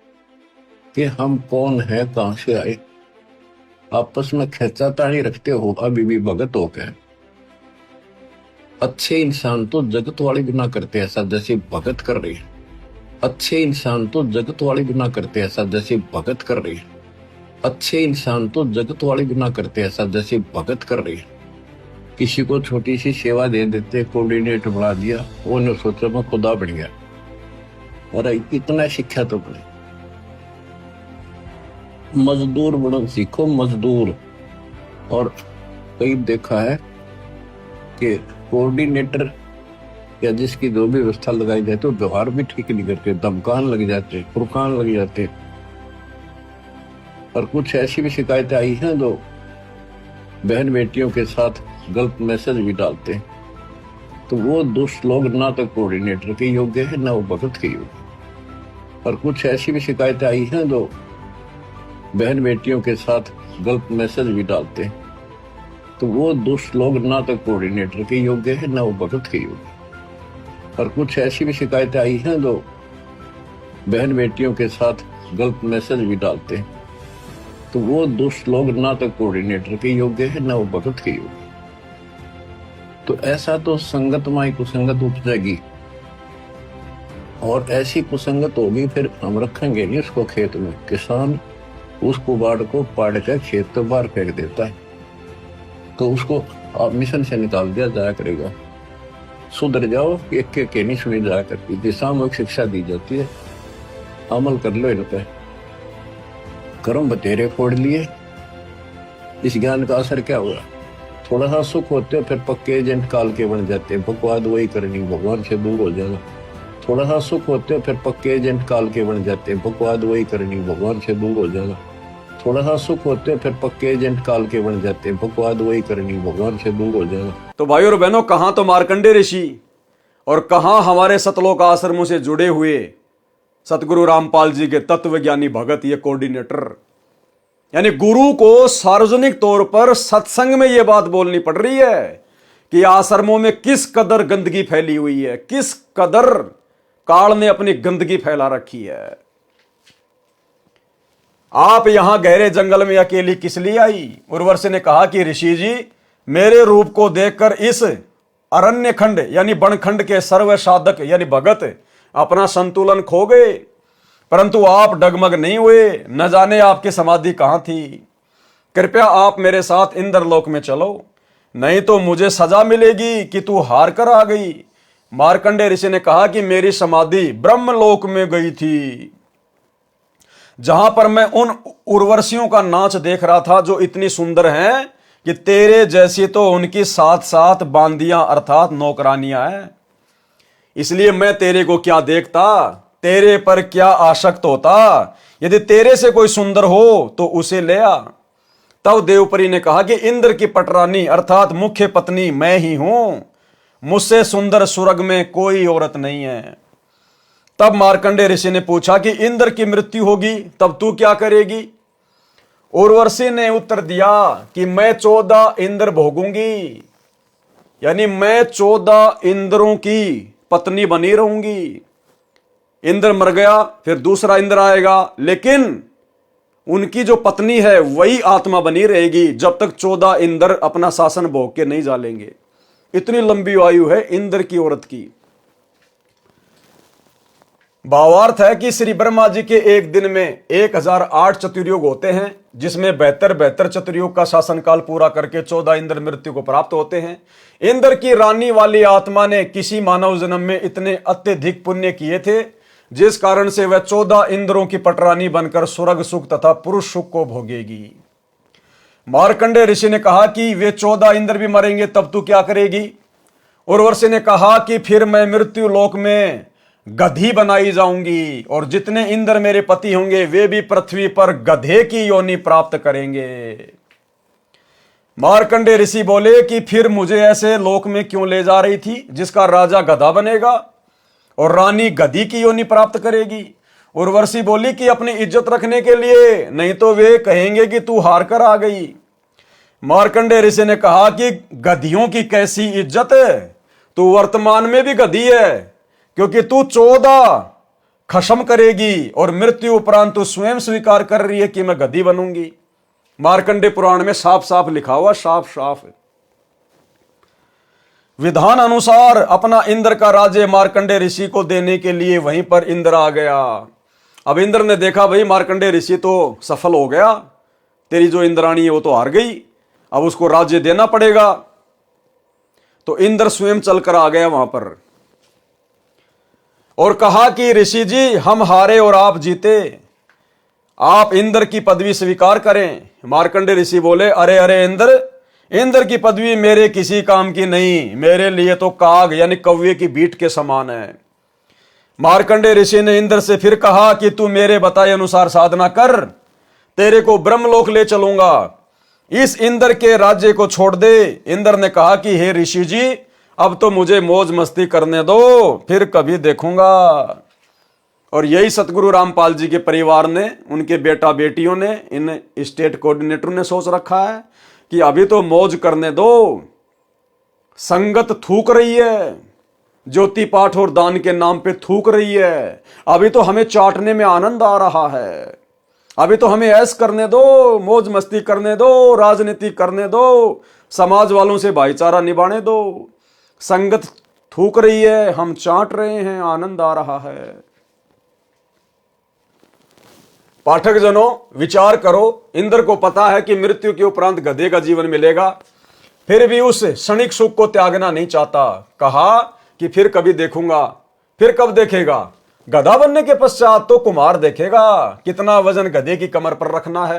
कि हम कौन है, कहां से आए। आपस में खेचातानी रखते हो अभी भी भगत हो गए। अच्छे इंसान तो जगत वाले भी ना करते ऐसा जैसे भगत कर रही है। अच्छे इंसान तो जगत वाले गुनाह करते ऐसा जैसे भगत कर रहे हैं। अच्छे इंसान तो जगत वाले गुनाह करते ऐसा जैसे भगत कर रहे हैं। किसी को छोटी सी सेवा दे देते, कोऑर्डिनेटर बना दिया, वो ने सोचा मैं खुदा बन गया। और इतना शिक्षा तो बने, मजदूर बनो सीखो, मजदूर। और कई देखा है कि कोऑर्डिनेटर या जिसकी जो भी व्यवस्था लगाई जाए तो व्यवहार भी ठीक नहीं करते, धमकान लग जाते, फुरकान लग जाते। और कुछ ऐसी भी शिकायतें आई हैं जो बहन बेटियों के साथ गलत मैसेज भी डालते हैं। तो वो दुष्ट लोग ना तो कोऑर्डिनेटर के योग्य है ना वो भगत के योग्य। और कुछ ऐसी भी शिकायतें आई हैं जो बहन बेटियों के साथ गलत मैसेज भी डालते हैं। तो वो दुष्ट लोग ना तो कोऑर्डिनेटर के योग्य है ना वो भगत के योग्य। और कुछ ऐसी भी शिकायतें आई हैं जो बहन बेटियों के साथ गलत मैसेज भी डालते हैं। तो वो दुष्ट लोग ना तो कोऑर्डिनेटर के योग्य है ना वो भगत के योग्य। तो ऐसा तो संगत माई कुसंगत उपजेगी, और ऐसी कुसंगत होगी फिर हम रखेंगे नहीं उसको खेत में। किसान उस कुबाड़ को पाड़ कर खेत तो बाहर फेंक देता है, तो उसको आप मिशन से निकाल दिया जाया करेगा। सुधर जाओ, एक के नहीं सुनी जाया करती, दिशात्मक शिक्षा दी जाती है, अमल कर लो इन पे। कर्म बतेरे फोड़ लिए, इस ज्ञान का असर क्या हुआ? थोड़ा सा सुख होते हो फिर पक्के एजेंट काल के बन जाते हैं, बकवाद वही करनी, भगवान से दूर हो जाना। थोड़ा सा सुख होते हो फिर पक्के एजेंट काल के बन जाते हैं, बकवाद वही करनी, भगवान से दूर हो जाना। थोड़ा सा सुख होते हो फिर पक्के एजेंट काल के बन जाते हैं, बकवाद वही करनी, भगवान से दूर हो जाना।
तो भाइयों और बहनों, कहां तो मार्कंडेय ऋषि और कहां हमारे सतलोक आश्रमों से जुड़े हुए सतगुरु रामपाल जी के तत्वज्ञानी भगत, ये कोऑर्डिनेटर। यानी गुरु को सार्वजनिक तौर पर सत्संग में यह बात बोलनी पड़ रही है कि आश्रमों में किस कदर गंदगी फैली हुई है, किस कदर काल ने अपनी गंदगी फैला रखी है। आप यहां गहरे जंगल में अकेली किस लिए आई? उर्वशी ने कहा कि ऋषि जी, मेरे रूप को देखकर इस अरण्य खंड यानी बनखंड के सर्व साधक यानी भगत अपना संतुलन खो गए, परंतु आप डगमग नहीं हुए। न जाने आपकी समाधि कहां थी। कृपया आप मेरे साथ इंद्रलोक में चलो, नहीं तो मुझे सजा मिलेगी कि तू हार कर आ गई। मार्कंडेय ऋषि ने कहा कि मेरी समाधि ब्रह्मलोक में गई थी, जहां पर मैं उन उर्वशियों का नाच देख रहा था जो इतनी सुंदर हैं कि तेरे जैसी तो उनकी साथ साथ बांदियां अर्थात नौकरानियां हैं। इसलिए मैं तेरे को क्या देखता, तेरे पर क्या आसक्त होता। यदि तेरे से कोई सुंदर हो तो उसे ले आ। तब देवपरी ने कहा कि इंद्र की पटरानी अर्थात मुख्य पत्नी मैं ही हूं, मुझसे सुंदर स्वर्ग में कोई औरत नहीं है। तब मार्कंडेय ऋषि ने पूछा कि इंद्र की मृत्यु होगी तब तू क्या करेगी? उर्वशी ने उत्तर दिया कि मैं 14 इंद्र भोगूंगी, यानी मैं 14 इंद्रों की पत्नी बनी रहूंगी। इंद्र मर गया फिर दूसरा इंद्र आएगा, लेकिन उनकी जो पत्नी है वही आत्मा बनी रहेगी जब तक 14 इंद्र अपना शासन भोग के नहीं जालेंगे। इतनी लंबी आयु है इंद्र की औरत की। भावार्थ है कि श्री ब्रह्मा जी के एक दिन में 1008 चतुर्युग होते हैं, जिसमें 72 चतुर्युग का शासनकाल पूरा करके 14 इंद्र मृत्यु को प्राप्त होते हैं। इंद्र की रानी वाली आत्मा ने किसी मानव जन्म में इतने अत्यधिक पुण्य किए थे जिस कारण से वह 14 इंद्रों की पटरानी बनकर स्वर्ग सुख तथा पुरुष सुख को भोगेगी। मार्कंडेय ऋषि ने कहा कि वे 14 इंद्र भी मरेंगे तब तू क्या करेगी? उर्वशी ने कहा कि फिर मैं मृत्यु लोक में गधी बनाई जाऊंगी और जितने इंद्र मेरे पति होंगे वे भी पृथ्वी पर गधे की योनि प्राप्त करेंगे। मार्कंडेय ऋषि बोले कि फिर मुझे ऐसे लोक में क्यों ले जा रही थी जिसका राजा गधा बनेगा और रानी गधी की योनि प्राप्त करेगी? उर्वशी बोली कि अपनी इज्जत रखने के लिए, नहीं तो वे कहेंगे कि तू हार कर आ गई। मार्कंडेय ऋषि ने कहा कि गधियों की कैसी इज्जत है, तू वर्तमान में भी गधी है, क्योंकि तू 14 खत्म करेगी और मृत्यु उपरांत तू स्वयं स्वीकार कर रही है कि मैं गधी बनूंगी। मार्कंडेय पुराण में साफ साफ लिखा हुआ, साफ साफ। विधान अनुसार अपना इंद्र का राज्य मार्कंडेय ऋषि को देने के लिए वहीं पर इंद्र आ गया। अब इंद्र ने देखा भाई मार्कंडेय ऋषि तो सफल हो गया, तेरी जो इंद्राणी है वो तो हार गई, अब उसको राज्य देना पड़ेगा। तो इंद्र स्वयं चलकर आ गया वहां पर और कहा कि ऋषि जी हम हारे और आप जीते, आप इंद्र की पदवी स्वीकार करें। मार्कंडेय ऋषि बोले अरे अरे इंद्र की पदवी मेरे किसी काम की नहीं, मेरे लिए तो काग यानी कौवे की बीट के समान है। मार्कंडेय ऋषि ने इंद्र से फिर कहा कि तू मेरे बताए अनुसार साधना कर, तेरे को ब्रह्मलोक ले चलूंगा, इस इंद्र के राज्य को छोड़ दे। इंद्र ने कहा कि हे ऋषि जी अब तो मुझे मौज मस्ती करने दो, फिर कभी देखूंगा। और यही सतगुरु रामपाल जी के परिवार ने, उनके बेटा बेटियों ने, इन स्टेट कोऑर्डिनेटर ने सोच रखा है कि अभी तो मौज करने दो, संगत थूक रही है, ज्योति पाठ और दान के नाम पे थूक रही है, अभी तो हमें चाटने में आनंद आ रहा है, अभी तो हमें ऐश करने दो, मौज मस्ती करने दो, राजनीति करने दो, समाज वालों से भाईचारा निभाने दो। संगत थूक रही है, हम चाट रहे हैं, आनंद आ रहा है। पाठक जनों विचार करो, इंद्र को पता है कि मृत्यु के उपरांत गधे का जीवन मिलेगा, फिर भी उस क्षणिक सुख को त्यागना नहीं चाहता। कहा कि फिर कभी देखूंगा। फिर कब देखेगा? गधा बनने के पश्चात तो कुमार देखेगा कितना वजन गधे की कमर पर रखना है,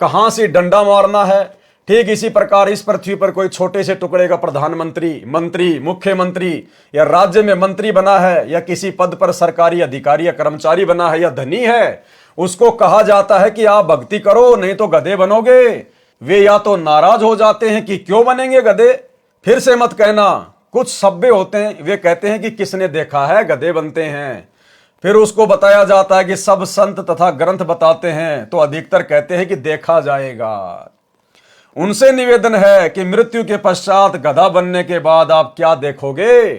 कहां से डंडा मारना है। ठीक इसी प्रकार इस पृथ्वी पर कोई छोटे से टुकड़े का प्रधानमंत्री, मंत्री, मुख्यमंत्री या राज्य में मंत्री बना है या किसी पद पर सरकारी अधिकारी या कर्मचारी बना है या धनी है, उसको कहा जाता है कि आप भक्ति करो नहीं तो गधे बनोगे। वे या तो नाराज हो जाते हैं कि क्यों बनेंगे गधे, फिर से मत कहना। कुछ सभ्य होते हैं, वे कहते हैं कि किसने देखा है गधे बनते हैं। फिर उसको बताया जाता है कि सब संत तथा ग्रंथ बताते हैं, तो अधिकतर कहते हैं कि देखा जाएगा। उनसे निवेदन है कि मृत्यु के पश्चात गधा बनने के बाद आप क्या देखोगे?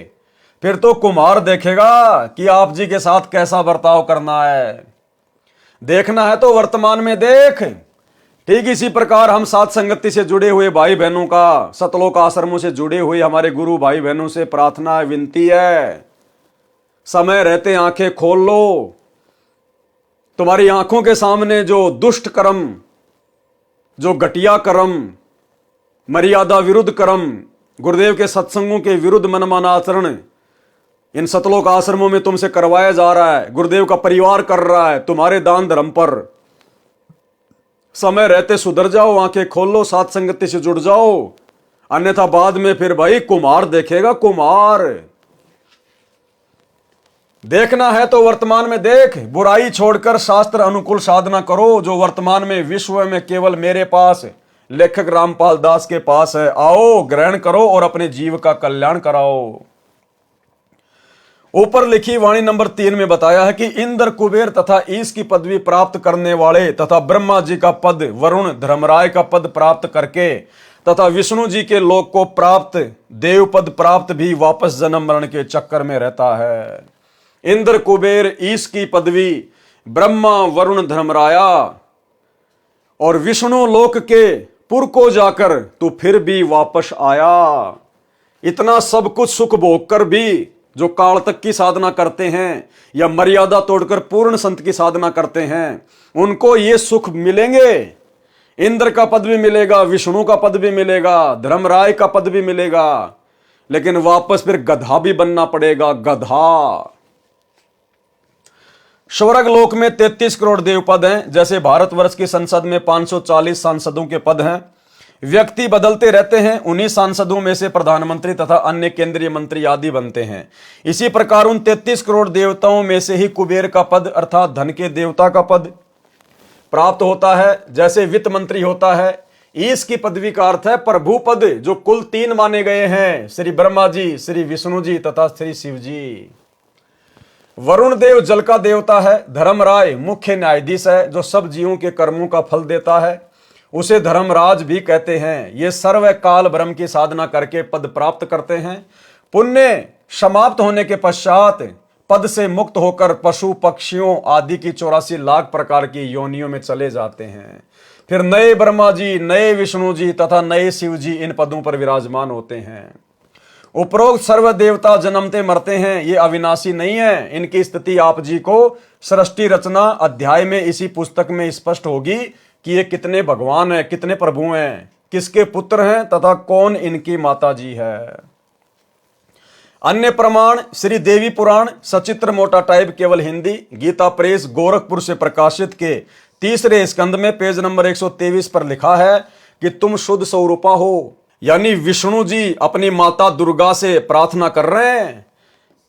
फिर तो कुमार देखेगा कि आप जी के साथ कैसा बर्ताव करना है। देखना है तो वर्तमान में देख। ठीक इसी प्रकार हम साथ संगति से जुड़े हुए भाई बहनों का, सतलोक आश्रमों से जुड़े हुए हमारे गुरु भाई बहनों से प्रार्थना है, विनती है, समय रहते आंखें खोल लो। तुम्हारी आंखों के सामने जो दुष्ट कर्म, जो घटिया कर्म, मर्यादा विरुद्ध कर्म, गुरुदेव के सत्संगों के विरुद्ध मनमाना आचरण इन सतलोक आश्रमों में तुमसे करवाया जा रहा है, गुरुदेव का परिवार कर रहा है तुम्हारे दान धर्म पर। समय रहते सुधर जाओ, आंखें खोल लो, साथ संगति से जुड़ जाओ, अन्यथा बाद में फिर भाई कुमार देखेगा, कुमार। देखना है तो वर्तमान में देख, बुराई छोड़कर शास्त्र अनुकूल साधना करो, जो वर्तमान में विश्व में केवल मेरे पास, लेखक रामपाल दास के पास है। आओ ग्रहण करो और अपने जीव का कल्याण कराओ। ऊपर लिखी वाणी नंबर 3 में बताया है कि इंद्र, कुबेर तथा ईश की पदवी प्राप्त करने वाले तथा ब्रह्मा जी का पद, वरुण, धर्मराय का पद प्राप्त करके तथा विष्णु जी के लोक को प्राप्त, देव पद प्राप्त भी वापस जन्म मरण के चक्कर में रहता है। इंद्र, कुबेर, ईश की पदवी, ब्रह्मा, वरुण, धर्मराया और विष्णु लोक के पुर को जाकर तू फिर भी वापस आया। इतना सब कुछ सुख भोग कर भी जो काल तक की साधना करते हैं या मर्यादा तोड़कर पूर्ण संत की साधना करते हैं, उनको ये सुख मिलेंगे। इंद्र का पद भी मिलेगा, विष्णु का पद भी मिलेगा, धर्मराय का पद भी मिलेगा, लेकिन वापस फिर गधा भी बनना पड़ेगा, गधा। स्वर्ग लोक में 33 करोड़ देव पद हैं, जैसे भारतवर्ष की संसद में 540 सांसदों के पद हैं। व्यक्ति बदलते रहते हैं, उन्हीं सांसदों में से प्रधानमंत्री तथा अन्य केंद्रीय मंत्री आदि बनते हैं। इसी प्रकार उन 33 करोड़ देवताओं में से ही कुबेर का पद अर्थात धन के देवता का पद प्राप्त होता है, जैसे वित्त मंत्री होता है। ईश की पदवी का अर्थ है प्रभु पद, जो कुल 3 माने गए हैं, श्री ब्रह्मा जी, श्री विष्णु जी तथा श्री शिव जी। वरुण देव जल का देवता है। धर्मराय मुख्य न्यायाधीश है, जो सब जीवों के कर्मों का फल देता है, उसे धर्मराज भी कहते हैं। ये सर्व काल ब्रह्म की साधना करके पद प्राप्त करते हैं। पुण्य समाप्त होने के पश्चात पद से मुक्त होकर पशु पक्षियों आदि की 84 लाख प्रकार की योनियों में चले जाते हैं। फिर नए ब्रह्मा जी, नए विष्णु जी तथा नए शिव जी इन पदों पर विराजमान होते हैं। उपरोक्त सर्व देवता जन्मते मरते हैं, ये अविनाशी नहीं है। इनकी स्थिति आप जी को सृष्टि रचना अध्याय में इसी पुस्तक में स्पष्ट होगी कि ये कितने भगवान हैं, कितने प्रभु हैं, किसके पुत्र हैं तथा कौन इनकी माता जी है। अन्य प्रमाण श्री देवी पुराण सचित्र मोटा टाइप केवल हिंदी, गीता प्रेस गोरखपुर से प्रकाशित के 3रे स्कंद में पेज नंबर 123 पर लिखा है कि तुम शुद्ध स्वरूपा हो। यानी विष्णु जी अपनी माता दुर्गा से प्रार्थना कर रहे हैं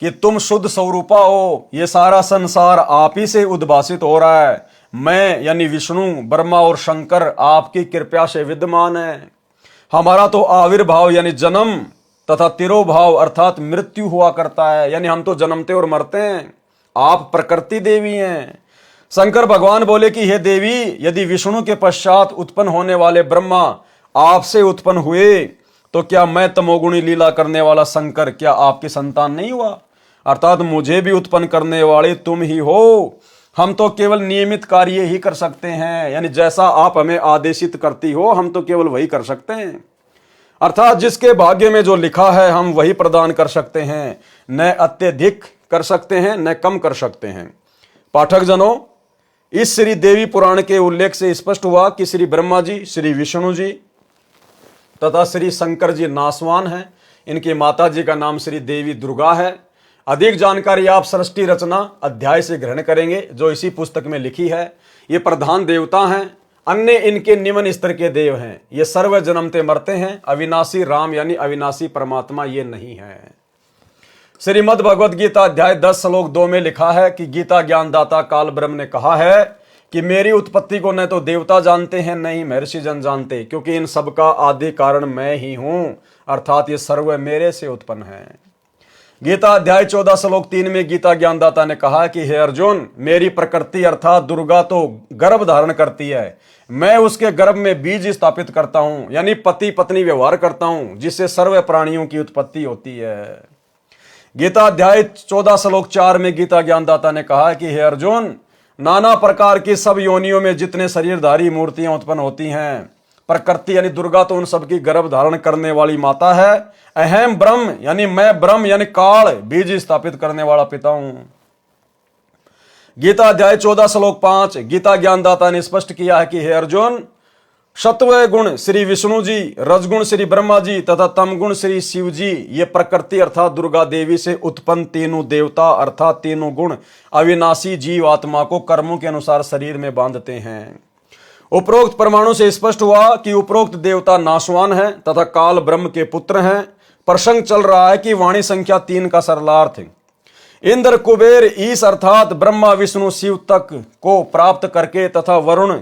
कि तुम शुद्ध स्वरूपा हो, ये सारा संसार आप ही से उद्भासित हो रहा है। मैं यानी विष्णु, ब्रह्मा और शंकर आपकी कृपा से विद्यमान है। हमारा तो आविर्भाव यानी जन्म तथा तिरोभाव अर्थात मृत्यु हुआ करता है, यानी हम तो जन्मते और मरते हैं। आप प्रकृति देवी हैं। शंकर भगवान बोले कि हे देवी, यदि विष्णु के पश्चात उत्पन्न होने वाले ब्रह्मा आपसे उत्पन्न हुए तो क्या मैं तमोगुणी लीला करने वाला शंकर क्या आपकी संतान नहीं हुआ? अर्थात मुझे भी उत्पन्न करने वाले तुम ही हो। हम तो केवल नियमित कार्य ही कर सकते हैं, यानी जैसा आप हमें आदेशित करती हो हम तो केवल वही कर सकते हैं। अर्थात जिसके भाग्य में जो लिखा है हम वही प्रदान कर सकते हैं, न अत्यधिक कर सकते हैं न कम कर सकते हैं। पाठक जनों, इस श्री देवी पुराण के उल्लेख से स्पष्ट हुआ कि श्री ब्रह्मा जी, श्री विष्णु जी तथा श्री शंकर जी नासवान हैं। इनकी माता जी का नाम श्री देवी दुर्गा है। अधिक जानकारी आप सृष्टि रचना अध्याय से ग्रहण करेंगे जो इसी पुस्तक में लिखी है। ये प्रधान देवता हैं, अन्य इनके निम्न स्तर के देव हैं। ये सर्व जन्मते मरते हैं। अविनाशी राम यानी अविनाशी परमात्मा ये नहीं है। श्रीमद् भगवद गीता अध्याय 10 श्लोक 2 में लिखा है कि गीता ज्ञानदाता काल ब्रह्म ने कहा है कि मेरी उत्पत्ति को न तो देवता जानते हैं न ही महर्षि जन जानते, क्योंकि इन सब का आदि कारण मैं ही हूं, अर्थात ये सर्व मेरे से उत्पन्न है। गीता अध्याय 14 श्लोक 3 में गीता ज्ञानदाता ने कहा कि हे अर्जुन, मेरी प्रकृति अर्थात दुर्गा तो गर्भ धारण करती है, मैं उसके गर्भ में बीज स्थापित करता हूं, यानी पति पत्नी व्यवहार करता हूं, जिससे सर्व प्राणियों की उत्पत्ति होती है। गीता अध्याय 14 श्लोक 4 में गीता ज्ञानदाता ने कहा कि हे अर्जुन, नाना प्रकार की सब योनियों में जितने शरीरधारी मूर्तियां उत्पन्न होती हैं, प्रकृति यानी दुर्गा तो उन सबकी गर्भ धारण करने वाली माता है। अहम ब्रह्म यानी मैं ब्रह्म यानी काल बीज स्थापित करने वाला पिता हूं। गीता अध्याय 14 श्लोक 5 गीता ज्ञानदाता ने स्पष्ट किया है कि हे अर्जुन, सत्व गुण श्री विष्णु जी, रजगुण श्री ब्रह्मा जी तथा तमगुण श्री शिव जी, ये प्रकृति अर्थात दुर्गा देवी से उत्पन्न तीनों देवता अर्थात तीनों गुण अविनाशी जीव आत्मा को कर्मों के अनुसार शरीर में बांधते हैं। उपरोक्त परमाणु से स्पष्ट हुआ कि उपरोक्त देवता नाशवान है तथा काल ब्रह्म के पुत्र हैं। प्रसंग चल रहा है कि वाणी संख्या 3 का सरलार्थ इंद्र कुबेर ईश अर्थात ब्रह्मा विष्णु शिव तक को प्राप्त करके तथा वरुण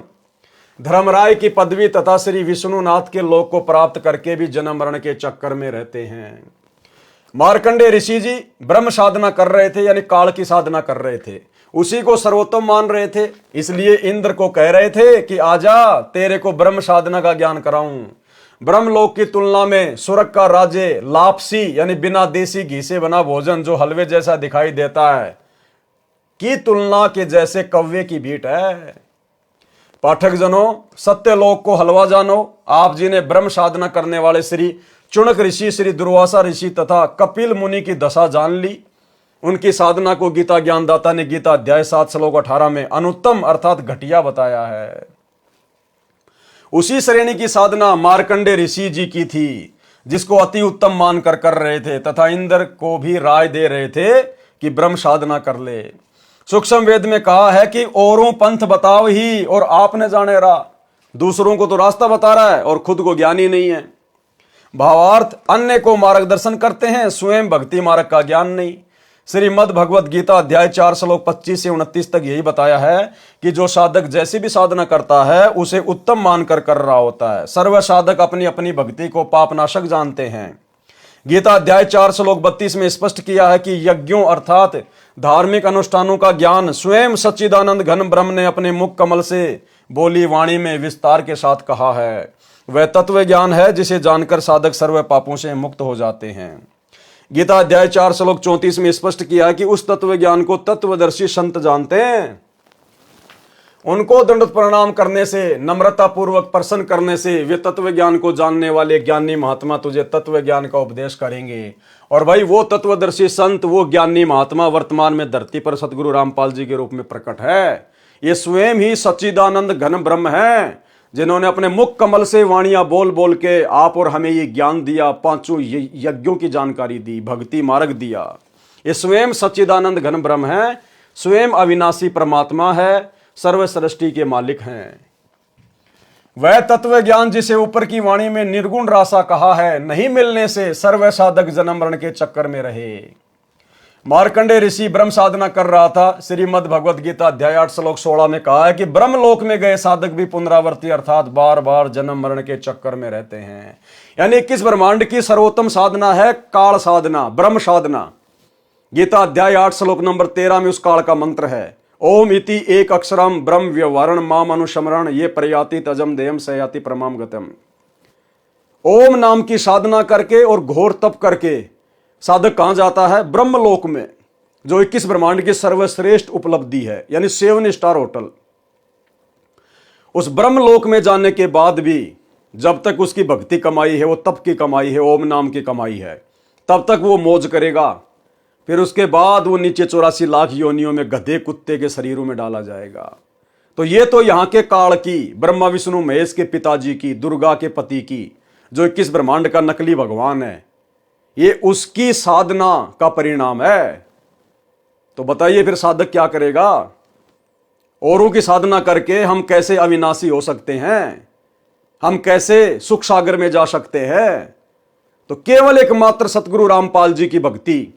धर्मराय की पदवी तथा श्री विष्णुनाथ के लोक को प्राप्त करके भी जन्म मरण के चक्कर में रहते हैं। मार्कंडेय ऋषि जी ब्रह्म साधना कर रहे थे, यानी काल की साधना कर रहे थे, उसी को सर्वोत्तम मान रहे थे, इसलिए इंद्र को कह रहे थे कि आजा तेरे को ब्रह्म साधना का ज्ञान कराऊं। ब्रह्मलोक की तुलना में स्वर्ग का राज्य लापसी यानी बिना देसी घी से बना भोजन जो हलवे जैसा दिखाई देता है की तुलना के जैसे कव्वे की भीट है। पाठक जनों, सत्य लोक को हलवा जानो। आप जी ने ब्रह्म साधना करने वाले श्री चुनक ऋषि, श्री दुर्वासा ऋषि तथा कपिल मुनि की दशा जान ली। उनकी साधना को गीता ज्ञानदाता ने गीता अध्याय 7 श्लोक 18 में अनुत्तम अर्थात घटिया बताया है। उसी श्रेणी की साधना मार्कंडेय ऋषि जी की थी, जिसको अति उत्तम मानकर कर रहे थे तथा इंद्र को भी राय दे रहे थे कि ब्रह्म साधना कर ले। सूक्ष्म वेद में कहा है कि औरों पंथ बताओ ही और आपने जाने रा। दूसरों को तो रास्ता बता रहा है और खुद को ज्ञानी नहीं है। भावार्थ, अन्य को मार्गदर्शन करते हैं, स्वयं भक्ति मार्ग का ज्ञान नहीं। श्रीमद् भगवद गीता अध्याय 4 श्लोक 25 से 29 तक यही बताया है कि जो साधक जैसी भी साधना करता है उसे उत्तम मानकर कर रहा होता है। सर्व साधक अपनी अपनी भक्ति को पापनाशक जानते हैं। गीता अध्याय 4 श्लोक 32 में स्पष्ट किया है कि यज्ञों अर्थात धार्मिक अनुष्ठानों का ज्ञान स्वयं सच्चिदानंद घन ब्रह्म ने अपने मुख कमल से बोली वाणी में विस्तार के साथ कहा है। वह तत्व ज्ञान है जिसे जानकर साधक सर्व पापों से मुक्त हो जाते हैं। गीता अध्याय 4 श्लोक 34 में स्पष्ट किया है कि उस तत्व ज्ञान को तत्वदर्शी संत जानते हैं। उनको दंडवत प्रणाम करने से, नम्रता पूर्वक प्रसन्न करने से वे तत्व ज्ञान को जानने वाले ज्ञानी महात्मा तुझे तत्व ज्ञान का उपदेश करेंगे। और भाई वो तत्वदर्शी संत, वो ज्ञानी महात्मा वर्तमान में धरती पर सतगुरु रामपाल जी के रूप में प्रकट है। ये स्वयं ही सच्चिदानंद घन ब्रह्म है, जिन्होंने अपने मुख कमल से वाणियां बोल बोल के आप और हमें ये ज्ञान दिया, पांचों यज्ञों की जानकारी दी, भक्ति मार्ग दिया। ये स्वयं सच्चिदानंद घन ब्रह्म है, स्वयं अविनाशी परमात्मा है, सर्व सृष्टि के मालिक हैं। वह तत्व ज्ञान जिसे ऊपर की वाणी में निर्गुण रासा कहा है, नहीं मिलने से सर्व साधक जन्म मरण के चक्कर में रहे। मार्कंडे ऋषि ब्रह्म साधना कर रहा था। श्रीमद् भगवद गीता अध्याय 8 श्लोक 16 में कहा है कि ब्रह्म लोक में गए साधक भी पुनरावर्ती अर्थात बार बार जन्म मरण के चक्कर में रहते हैं। यानी 21 ब्रह्मांड की सर्वोत्तम साधना है काल साधना, ब्रह्म साधना। गीता अध्याय 8 श्लोक नंबर 13 में उस काल का मंत्र है, ओम इति एक अक्षरम ब्रह्म व्यवहारण माम अनुशमरण ये प्रयाति तजम देयम सयाति प्रमाम गतम। ओम नाम की साधना करके और घोर तप करके साधक कहां जाता है? ब्रह्मलोक में, जो 21 ब्रह्मांड की सर्वश्रेष्ठ उपलब्धि है, यानी 7 स्टार होटल। उस ब्रह्मलोक में जाने के बाद भी जब तक उसकी भक्ति कमाई है, वो तप की कमाई है, ओम नाम की कमाई है, तब तक वो मौज करेगा। फिर उसके बाद वो नीचे 84 लाख योनियों में गधे कुत्ते के शरीरों में डाला जाएगा। तो ये तो यहां के काल की, ब्रह्मा विष्णु महेश के पिताजी की, दुर्गा के पति की, जो 21 ब्रह्मांड का नकली भगवान है, ये उसकी साधना का परिणाम है। तो बताइए फिर साधक क्या करेगा? औरों की साधना करके हम कैसे अविनाशी हो सकते हैं? हम कैसे सुख सागर में जा सकते हैं? तो केवल एकमात्र सतगुरु रामपाल जी की भक्ति,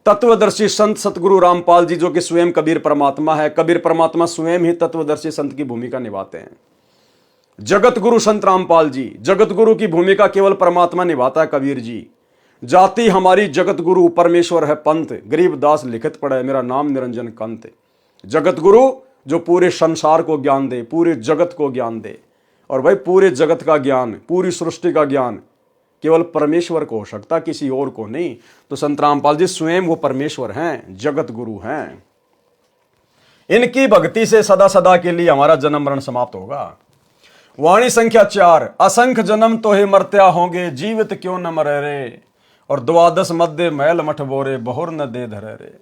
तत्वदर्शी संत सतगुरु रामपाल जी, जो कि स्वयं कबीर परमात्मा है। कबीर परमात्मा स्वयं ही तत्वदर्शी संत की भूमिका निभाते हैं। जगत गुरु संत रामपाल जी, जगत गुरु की भूमिका केवल परमात्मा निभाता है कबीर जी। जाति हमारी जगत गुरु, परमेश्वर है पंथ, गरीबदास लिखित पढ़े मेरा नाम निरंजन कंत। जगत गुरु जो पूरे संसार को ज्ञान दे, पूरे जगत को ज्ञान दे। और भाई पूरे जगत का ज्ञान, पूरी सृष्टि का ज्ञान केवल परमेश्वर को हो सकता, किसी और को नहीं। तो संत रामपाल जी स्वयं वो परमेश्वर हैं, जगत गुरु हैं। इनकी भक्ति से सदा सदा के लिए हमारा जन्म मरण समाप्त होगा। वाणी संख्या 4, असंख्य जन्म तो हे मरत्या होंगे, जीवित क्यों न मरे रे। और 12 मध्य मैल मठ बोरे, बहुर न दे धरे रे।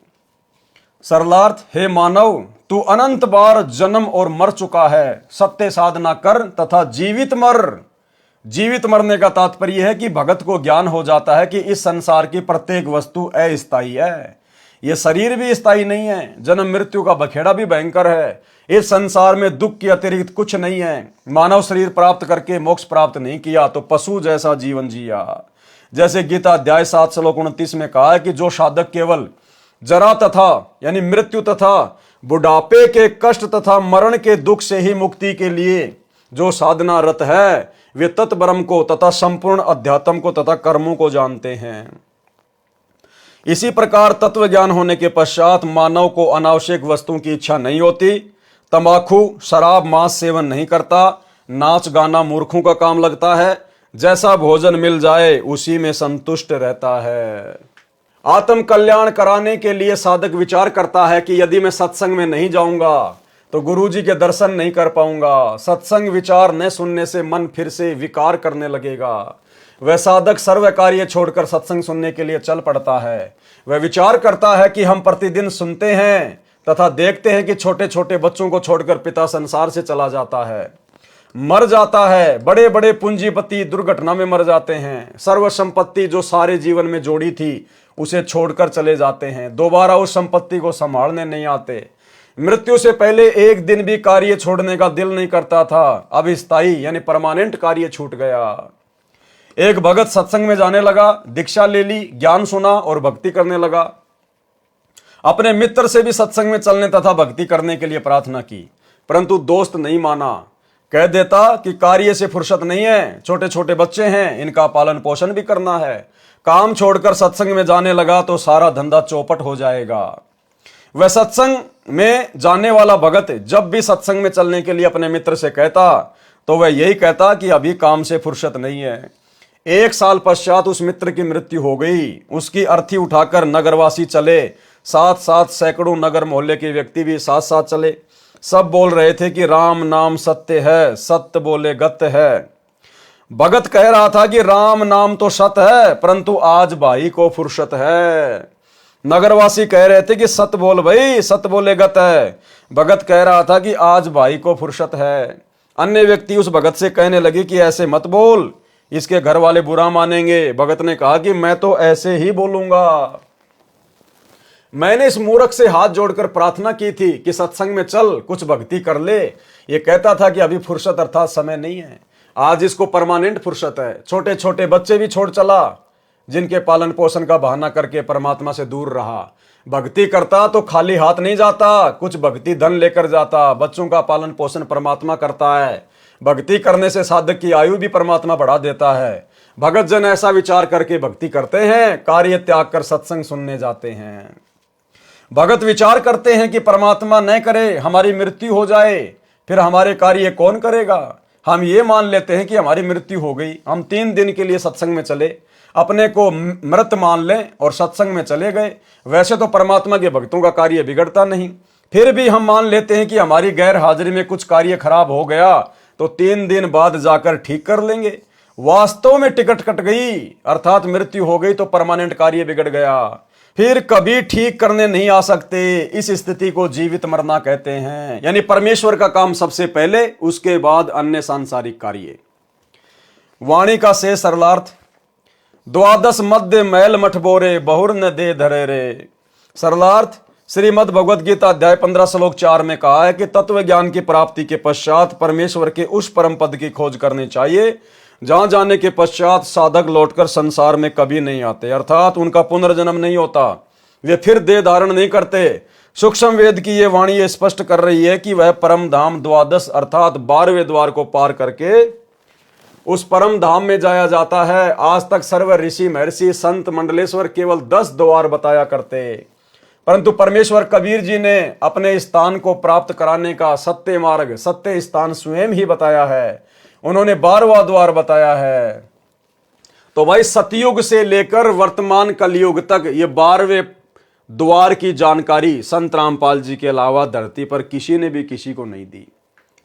सरलार्थ, हे मानव तू अनंत बार जन्म और मर चुका है, सत्य साधना कर तथा जीवित मर। जीवित मरने का तात्पर्य है कि भगत को ज्ञान हो जाता है कि इस संसार की प्रत्येक वस्तु अस्थायी है। यह शरीर भी स्थायी नहीं है, जन्म मृत्यु का बखेड़ा भी भयंकर है। इस संसार में दुख के अतिरिक्त कुछ नहीं है। मानव शरीर प्राप्त करके मोक्ष प्राप्त नहीं किया तो पशु जैसा जीवन जिया। जैसे गीता अध्याय 7 श्लोक 29 में कहा है कि जो साधक केवल जरा तथा यानी मृत्यु तथा बुढ़ापे के कष्ट तथा मरण के दुख से ही मुक्ति के लिए जो साधना रत है, वे तत्ब्रह्म को तथा संपूर्ण अध्यात्म को तथा कर्मों को जानते हैं। इसी प्रकार तत्व ज्ञान होने के पश्चात मानव को अनावश्यक वस्तुओं की इच्छा नहीं होती। तंबाकू, शराब, मांस सेवन नहीं करता। नाच गाना मूर्खों का काम लगता है। जैसा भोजन मिल जाए उसी में संतुष्ट रहता है। आत्म कल्याण कराने के लिए साधक विचार करता है कि यदि मैं सत्संग में नहीं जाऊंगा तो गुरुजी के दर्शन नहीं कर पाऊंगा। सत्संग विचार न सुनने से मन फिर से विकार करने लगेगा। वह साधक सर्व कार्य छोड़कर सत्संग सुनने के लिए चल पड़ता है। वह विचार करता है कि हम प्रतिदिन सुनते हैं तथा देखते हैं कि छोटे छोटे बच्चों को छोड़कर पिता संसार से चला जाता है, मर जाता है। बड़े बड़े पूंजीपति दुर्घटना में मर जाते हैं। सर्व संपत्ति जो सारे जीवन में जोड़ी थी उसे छोड़कर चले जाते हैं, दोबारा उस संपत्ति को संभालने नहीं आते। मृत्यु से पहले एक दिन भी कार्य छोड़ने का दिल नहीं करता था, अब स्थायी यानी परमानेंट कार्य छूट गया। एक भगत सत्संग में जाने लगा, दीक्षा ले ली, ज्ञान सुना और भक्ति करने लगा। अपने मित्र से भी सत्संग में चलने तथा भक्ति करने के लिए प्रार्थना की, परंतु दोस्त नहीं माना। कह देता कि कार्य से फुर्सत नहीं है, छोटे छोटे बच्चे हैं, इनका पालन पोषण भी करना है। काम छोड़कर सत्संग में जाने लगा तो सारा धंधा चौपट हो जाएगा। वह सत्संग में जाने वाला भगत जब भी सत्संग में चलने के लिए अपने मित्र से कहता तो वह यही कहता कि अभी काम से फुर्सत नहीं है। 1 साल पश्चात उस मित्र की मृत्यु हो गई। उसकी अर्थी उठाकर नगरवासी चले, साथ साथ सैकड़ों नगर मोहल्ले के व्यक्ति भी साथ साथ चले। सब बोल रहे थे कि राम नाम सत्य है, सत्य बोले गत है। भगत कह रहा था कि राम नाम तो सत्य है, परंतु आज भाई को फुर्सत है। नगरवासी कह रहे थे कि सत्य बोल भाई, सत्य बोले गत है। भगत कह रहा था कि आज भाई को फुर्सत है। अन्य व्यक्ति उस भगत से कहने लगे कि ऐसे मत बोल, इसके घर वाले बुरा मानेंगे। भगत ने कहा कि मैं तो ऐसे ही बोलूंगा। मैंने इस मूर्ख से हाथ जोड़कर प्रार्थना की थी कि सत्संग में चल, कुछ भक्ति कर ले। ये कहता था कि अभी फुर्सत अर्थात समय नहीं है। आज इसको परमानेंट फुर्सत है। छोटे छोटे बच्चे भी छोड़ चला, जिनके पालन पोषण का बहाना करके परमात्मा से दूर रहा। भक्ति करता तो खाली हाथ नहीं जाता, कुछ भक्ति धन लेकर जाता। बच्चों का पालन पोषण परमात्मा करता है। भक्ति करने से साधक की आयु भी परमात्मा बढ़ा देता है। भगत जन ऐसा विचार करके भक्ति करते हैं, कार्य त्याग कर सत्संग सुनने जाते हैं। भगत विचार करते हैं कि परमात्मा न करे हमारी मृत्यु हो जाए, फिर हमारे कार्य कौन करेगा। हम ये मान लेते हैं कि हमारी मृत्यु हो गई, हम 3 दिन के लिए सत्संग में चले, अपने को मृत मान लें और सत्संग में चले गए। वैसे तो परमात्मा के भक्तों का कार्य बिगड़ता नहीं, फिर भी हम मान लेते हैं कि हमारी गैर हाजिरी में कुछ कार्य खराब हो गया तो 3 दिन बाद जाकर ठीक कर लेंगे। वास्तव में टिकट कट गई अर्थात मृत्यु हो गई तो परमानेंट कार्य बिगड़ गया, फिर कभी ठीक करने नहीं आ सकते। इस स्थिति को जीवित मरना कहते हैं, यानी परमेश्वर का काम सबसे पहले, उसके बाद अन्य सांसारिक कार्य। वाणी का से सरलार्थ, द्वादश मध्य मैल मठ बोरे, बहुर न दे धरे रे। सरलार्थ, श्रीमद् भगवद गीता अध्याय 15 श्लोक 4 में कहा है कि तत्व ज्ञान की प्राप्ति के पश्चात परमेश्वर के उस परम पद की खोज करनी चाहिए जहां जाने के पश्चात साधक लौटकर संसार में कभी नहीं आते, अर्थात उनका पुनर्जन्म नहीं होता, वे फिर देह धारण नहीं करते। सूक्ष्म वेद की ये वाणी ये स्पष्ट कर रही है कि वह परम धाम द्वादश अर्थात 12वें द्वार को पार करके उस परम धाम में जाया जाता है। आज तक सर्व ऋषि महर्षि संत मंडलेश्वर केवल 10 द्वार बताया करते, परंतु परमेश्वर कबीर जी ने अपने स्थान को प्राप्त कराने का सत्य मार्ग, सत्य स्थान स्वयं ही बताया है। उन्होंने 12वां द्वार बताया है। तो भाई सतयुग से लेकर वर्तमान कलयुग तक ये 12वें द्वार की जानकारी संत रामपाल जी के अलावा धरती पर किसी ने भी किसी को नहीं दी।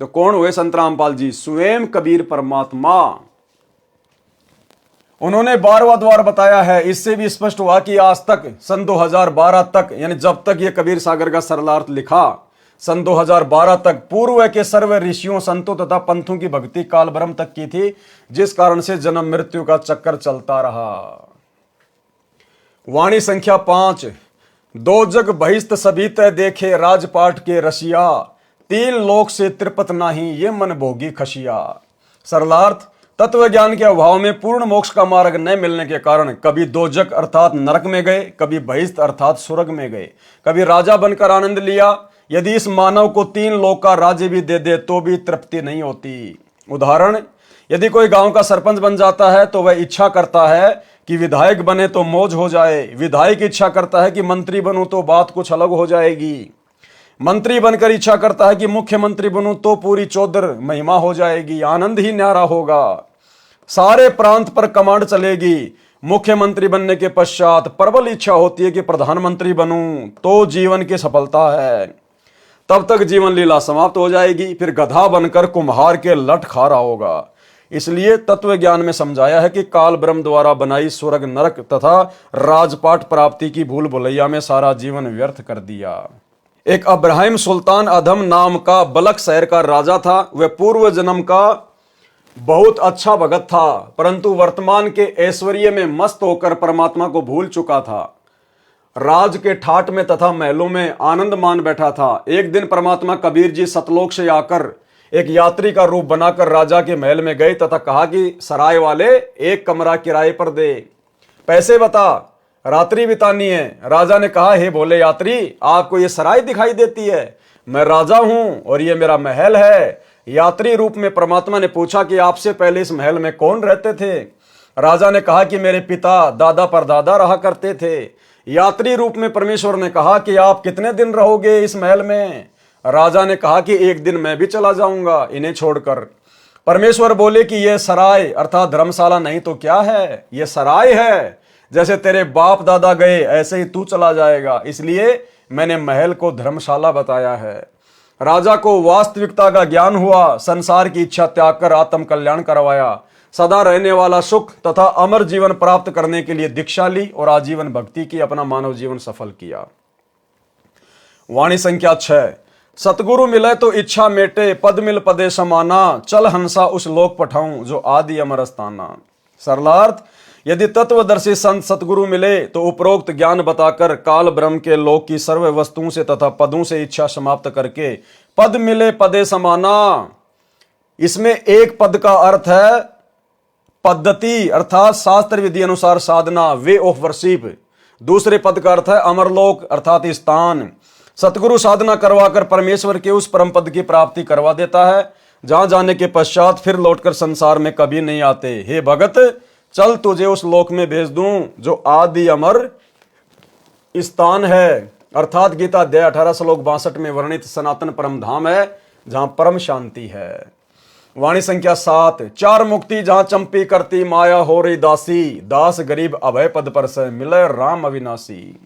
तो कौन हुए संत रामपाल जी? स्वयं कबीर परमात्मा। उन्होंने 12वां द्वार बताया है। इससे भी स्पष्ट हुआ कि आज तक सन 2012 तक, यानी जब तक ये कबीर सागर का सरलार्थ लिखा, सन 2012 तक पूर्व के सर्व ऋषियों संतों तथा पंथों की भक्ति काल ब्रह्म तक की थी, जिस कारण से जन्म मृत्यु का चक्कर चलता रहा। वाणी संख्या 5, 2 जग बहिस्त सभी तय देखे, राजपाट के रसिया, 3 लोक से त्रिपत नाही, ये मन भोगी खशिया। सरलार्थ, तत्व ज्ञान के अभाव में पूर्ण मोक्ष का मार्ग न मिलने के कारण कभी 2 जग अर्थात नरक में गए, कभी बहिस्त अर्थात स्वर्ग में गए, कभी राजा बनकर आनंद लिया। यदि इस मानव को 3 लोक का राज्य भी दे दे तो भी तृप्ति नहीं होती। उदाहरण, यदि कोई गांव का सरपंच बन जाता है तो वह इच्छा करता है कि विधायक बने तो मौज हो जाए, विधायक इच्छा करता है कि मंत्री बनूं तो बात कुछ अलग हो जाएगी, मंत्री बनकर इच्छा करता है कि मुख्यमंत्री बनूं तो पूरी चौधर महिमा हो जाएगी, आनंद ही न्यारा होगा, सारे प्रांत पर कमांड चलेगी। मुख्यमंत्री बनने के पश्चात प्रबल इच्छा होती है कि प्रधानमंत्री बनूं तो जीवन की सफलता है। तब तक जीवन लीला समाप्त हो जाएगी, फिर गधा बनकर कुम्हार के लट खा रहा होगा। इसलिए तत्व ज्ञान में समझाया है कि काल ब्रह्म द्वारा बनाई स्वर्ग नरक तथा राजपाट प्राप्ति की भूल भुलैया में सारा जीवन व्यर्थ कर दिया। एक अब्राहिम सुल्तान अधम नाम का बलक शहर का राजा था। वह पूर्व जन्म का बहुत अच्छा भगत था, परंतु वर्तमान के ऐश्वर्य में मस्त होकर परमात्मा को भूल चुका था। राज के ठाट में तथा महलों में आनंद मान बैठा था। एक दिन परमात्मा कबीर जी सतलोक से आकर एक यात्री का रूप बनाकर राजा के महल में गए तथा कहा कि सराय वाले, एक कमरा किराए पर दे, पैसे बता, रात्रि बितानी है। राजा ने कहा, हे भोले यात्री, आपको ये सराय दिखाई देती है? मैं राजा हूं और ये मेरा महल है। यात्री रूप में परमात्मा ने पूछा कि आपसे पहले इस महल में कौन रहते थे? राजा ने कहा कि मेरे पिता दादा परदादा रहा करते थे। यात्री रूप में परमेश्वर ने कहा कि आप कितने दिन रहोगे इस महल में? राजा ने कहा कि एक दिन मैं भी चला जाऊंगा इन्हें छोड़कर। परमेश्वर बोले कि यह सराय अर्थात धर्मशाला नहीं तो क्या है, यह सराय है। जैसे तेरे बाप दादा गए ऐसे ही तू चला जाएगा, इसलिए मैंने महल को धर्मशाला बताया है। राजा को वास्तविकता का ज्ञान हुआ, संसार की इच्छा त्याग कर आत्म कल्याण करवाया, सदा रहने वाला सुख तथा अमर जीवन प्राप्त करने के लिए दीक्षा ली और आजीवन भक्ति की, अपना मानव जीवन सफल किया। वाणी संख्या 6। सतगुरु मिले तो इच्छा मेटे, पद मिल पदे समाना, चल हंसा उस लोक पठाऊं जो आदि अमर स्थाना। सरलार्थ, यदि तत्वदर्शी संत सतगुरु मिले तो उपरोक्त ज्ञान बताकर काल ब्रह्म के लोक की सर्व वस्तुओं से तथा पदों से इच्छा समाप्त करके पद मिले पदे समाना। इसमें एक पद का अर्थ है पद्धति अर्थात शास्त्र विधि अनुसार साधना, वे ऑफ वर्शिप। दूसरे पद का अर्थ है अमरलोक अर्थात स्थान। सतगुरु साधना करवाकर परमेश्वर के उस परम पद की प्राप्ति करवा देता है, जहां जाने के पश्चात फिर लौटकर संसार में कभी नहीं आते। हे भगत, चल तुझे उस लोक में भेज दूं जो आदि अमर स्थान है, अर्थात गीता अध्याय 18 श्लोक 62 में वर्णित सनातन परम धाम है, जहां परम शांति है। वाणी संख्या 7। चार मुक्ति जहां चंपी करती माया हो रही दासी, दास गरीब अभय पद पर से मिले राम अविनाशी।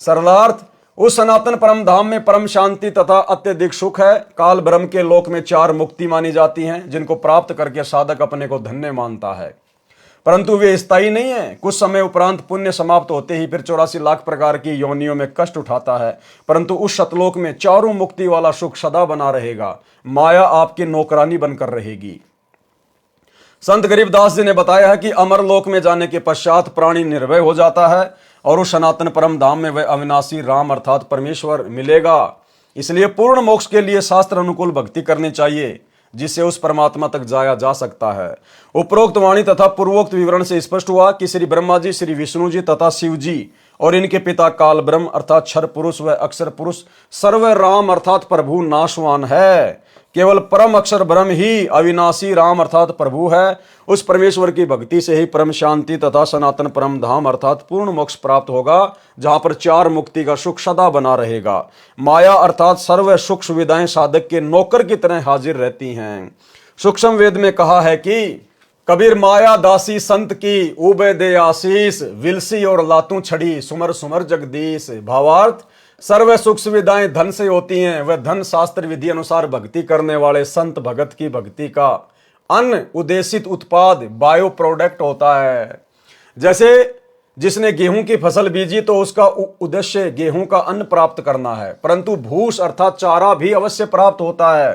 सरलार्थ, उस सनातन परम धाम में परम शांति तथा अत्यधिक सुख है। काल ब्रह्म के लोक में चार मुक्ति मानी जाती हैं, जिनको प्राप्त करके साधक अपने को धन्य मानता है, परंतु वे स्थायी नहीं है। कुछ समय उपरांत पुण्य समाप्त होते ही फिर 84 लाख प्रकार की योनियों में कष्ट उठाता है, परंतु उस सतलोक में चारों मुक्ति वाला सुख सदा बना रहेगा। माया आपकी नौकरानी बनकर रहेगी। संत गरीबदास जी ने बताया है कि अमरलोक में जाने के पश्चात प्राणी निर्भय हो जाता है और उस सनातन परम धाम में वह अविनाशी राम अर्थात परमेश्वर मिलेगा। इसलिए पूर्ण मोक्ष के लिए शास्त्र अनुकूल भक्ति करनी चाहिए, जिससे उस परमात्मा तक जाया जा सकता है। उपरोक्त वाणी तथा पूर्वोक्त विवरण से स्पष्ट हुआ कि श्री ब्रह्मा जी, श्री विष्णु जी तथा शिव जी और इनके पिता काल ब्रह्म अर्थात क्षर पुरुष व अक्षर पुरुष सर्व राम अर्थात प्रभु नाशवान है। केवल परम अक्षर ब्रह्म ही अविनाशी राम अर्थात प्रभु है। उस परमेश्वर की भक्ति से ही परम शांति तथा सनातन परम धाम अर्थात पूर्ण मोक्ष प्राप्त होगा, जहां पर चार मुक्ति का सुख सदा बना रहेगा। माया अर्थात सर्व सुख सुविधाएं साधक के नौकर की तरह हाजिर रहती हैं। सूक्ष्म वेद में कहा है कि कबीर माया दासी संत की उबे दे आशीष, विलसी और लातू छड़ी सुमर सुमर जगदीश। भावार्थ, सर्व सुख सुविधाएं धन से होती हैं, वह धन शास्त्र विधि अनुसार भक्ति करने वाले संत भगत की भक्ति का अन्न उद्देशित उत्पाद बायो प्रोडक्ट होता है। जैसे जिसने गेहूं की फसल बीजी तो उसका उद्देश्य गेहूं का अन्न प्राप्त करना है, परंतु भूस अर्थात चारा भी अवश्य प्राप्त होता है।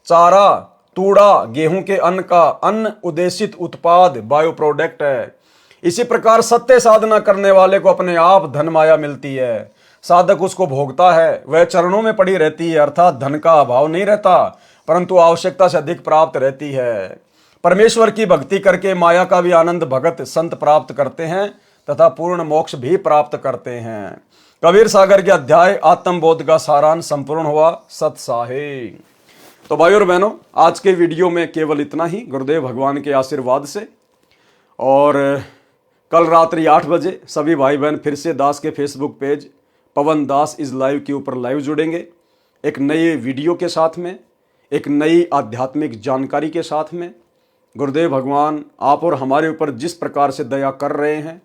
चारा तूड़ा गेहूं के अन्न का अन्न उद्देशित उत्पाद बायो प्रोडक्ट है। इसी प्रकार सत्य साधना करने वाले को अपने आप धन माया मिलती है, साधक उसको भोगता है, वह चरणों में पड़ी रहती है, अर्थात धन का अभाव नहीं रहता, परंतु आवश्यकता से अधिक प्राप्त रहती है। परमेश्वर की भक्ति करके माया का भी आनंद भगत संत प्राप्त करते हैं तथा पूर्ण मोक्ष भी प्राप्त करते हैं। कबीर सागर के अध्याय आत्मबोध का सारांश संपूर्ण हुआ। सत साहे। तो भाई और बहनों, आज के वीडियो में केवल इतना ही, गुरुदेव भगवान के आशीर्वाद से। और कल रात्रि 8 बजे सभी भाई बहन फिर से दास के Facebook page Pawan Das is live के ऊपर लाइव जुड़ेंगे, एक नए वीडियो के साथ में, एक नई आध्यात्मिक जानकारी के साथ में। गुरुदेव भगवान आप और हमारे ऊपर जिस प्रकार से दया कर रहे हैं,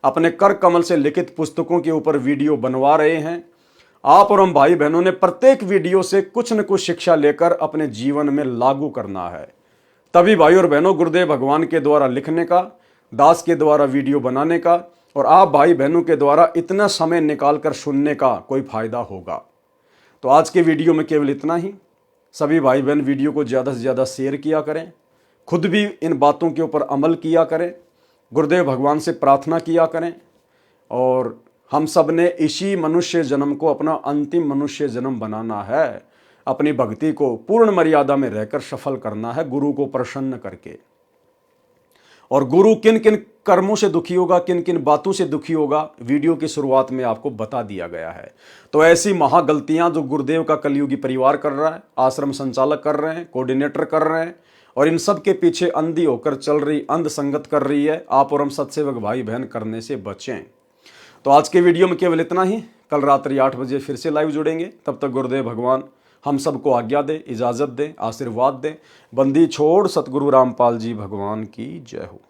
अपने कर कमल से लिखित पुस्तकों के ऊपर वीडियो बनवा रहे हैं, आप और हम भाई बहनों ने प्रत्येक वीडियो से कुछ न कुछ शिक्षा लेकर अपने जीवन में लागू करना है। तभी भाई और बहनों गुरुदेव भगवान के द्वारा लिखने का, दास के द्वारा वीडियो बनाने का और आप भाई बहनों के द्वारा इतना समय निकालकर सुनने का कोई फायदा होगा। तो आज के वीडियो में केवल इतना ही। सभी भाई बहन वीडियो को ज़्यादा से ज़्यादा शेयर किया करें, खुद भी इन बातों के ऊपर अमल किया करें, गुरुदेव भगवान से प्रार्थना किया करें और हम सब ने इसी मनुष्य जन्म को अपना अंतिम मनुष्य जन्म बनाना है। अपनी भक्ति को पूर्ण मर्यादा में रहकर सफल करना है, गुरु को प्रसन्न करके। और गुरु किन किन कर्मों से दुखी होगा, किन किन बातों से दुखी होगा, वीडियो की शुरुआत में आपको बता दिया गया है। तो ऐसी महागलतियां जो गुरुदेव का कलयुगी परिवार कर रहा है, आश्रम संचालक कर रहे हैं, कोऑर्डिनेटर कर रहे हैं और इन सब के पीछे अंधी होकर चल रही अंध संगत कर रही है, आप और हम सत्सेवक भाई बहन करने से बचें। तो आज के वीडियो में केवल इतना ही। कल रात्रि 8 बजे फिर से लाइव जुड़ेंगे। तब तक गुरुदेव भगवान हम सबको आज्ञा दे, इजाज़त दे, आशीर्वाद दे। बंदी छोड़ सतगुरु रामपाल जी भगवान की जय हो।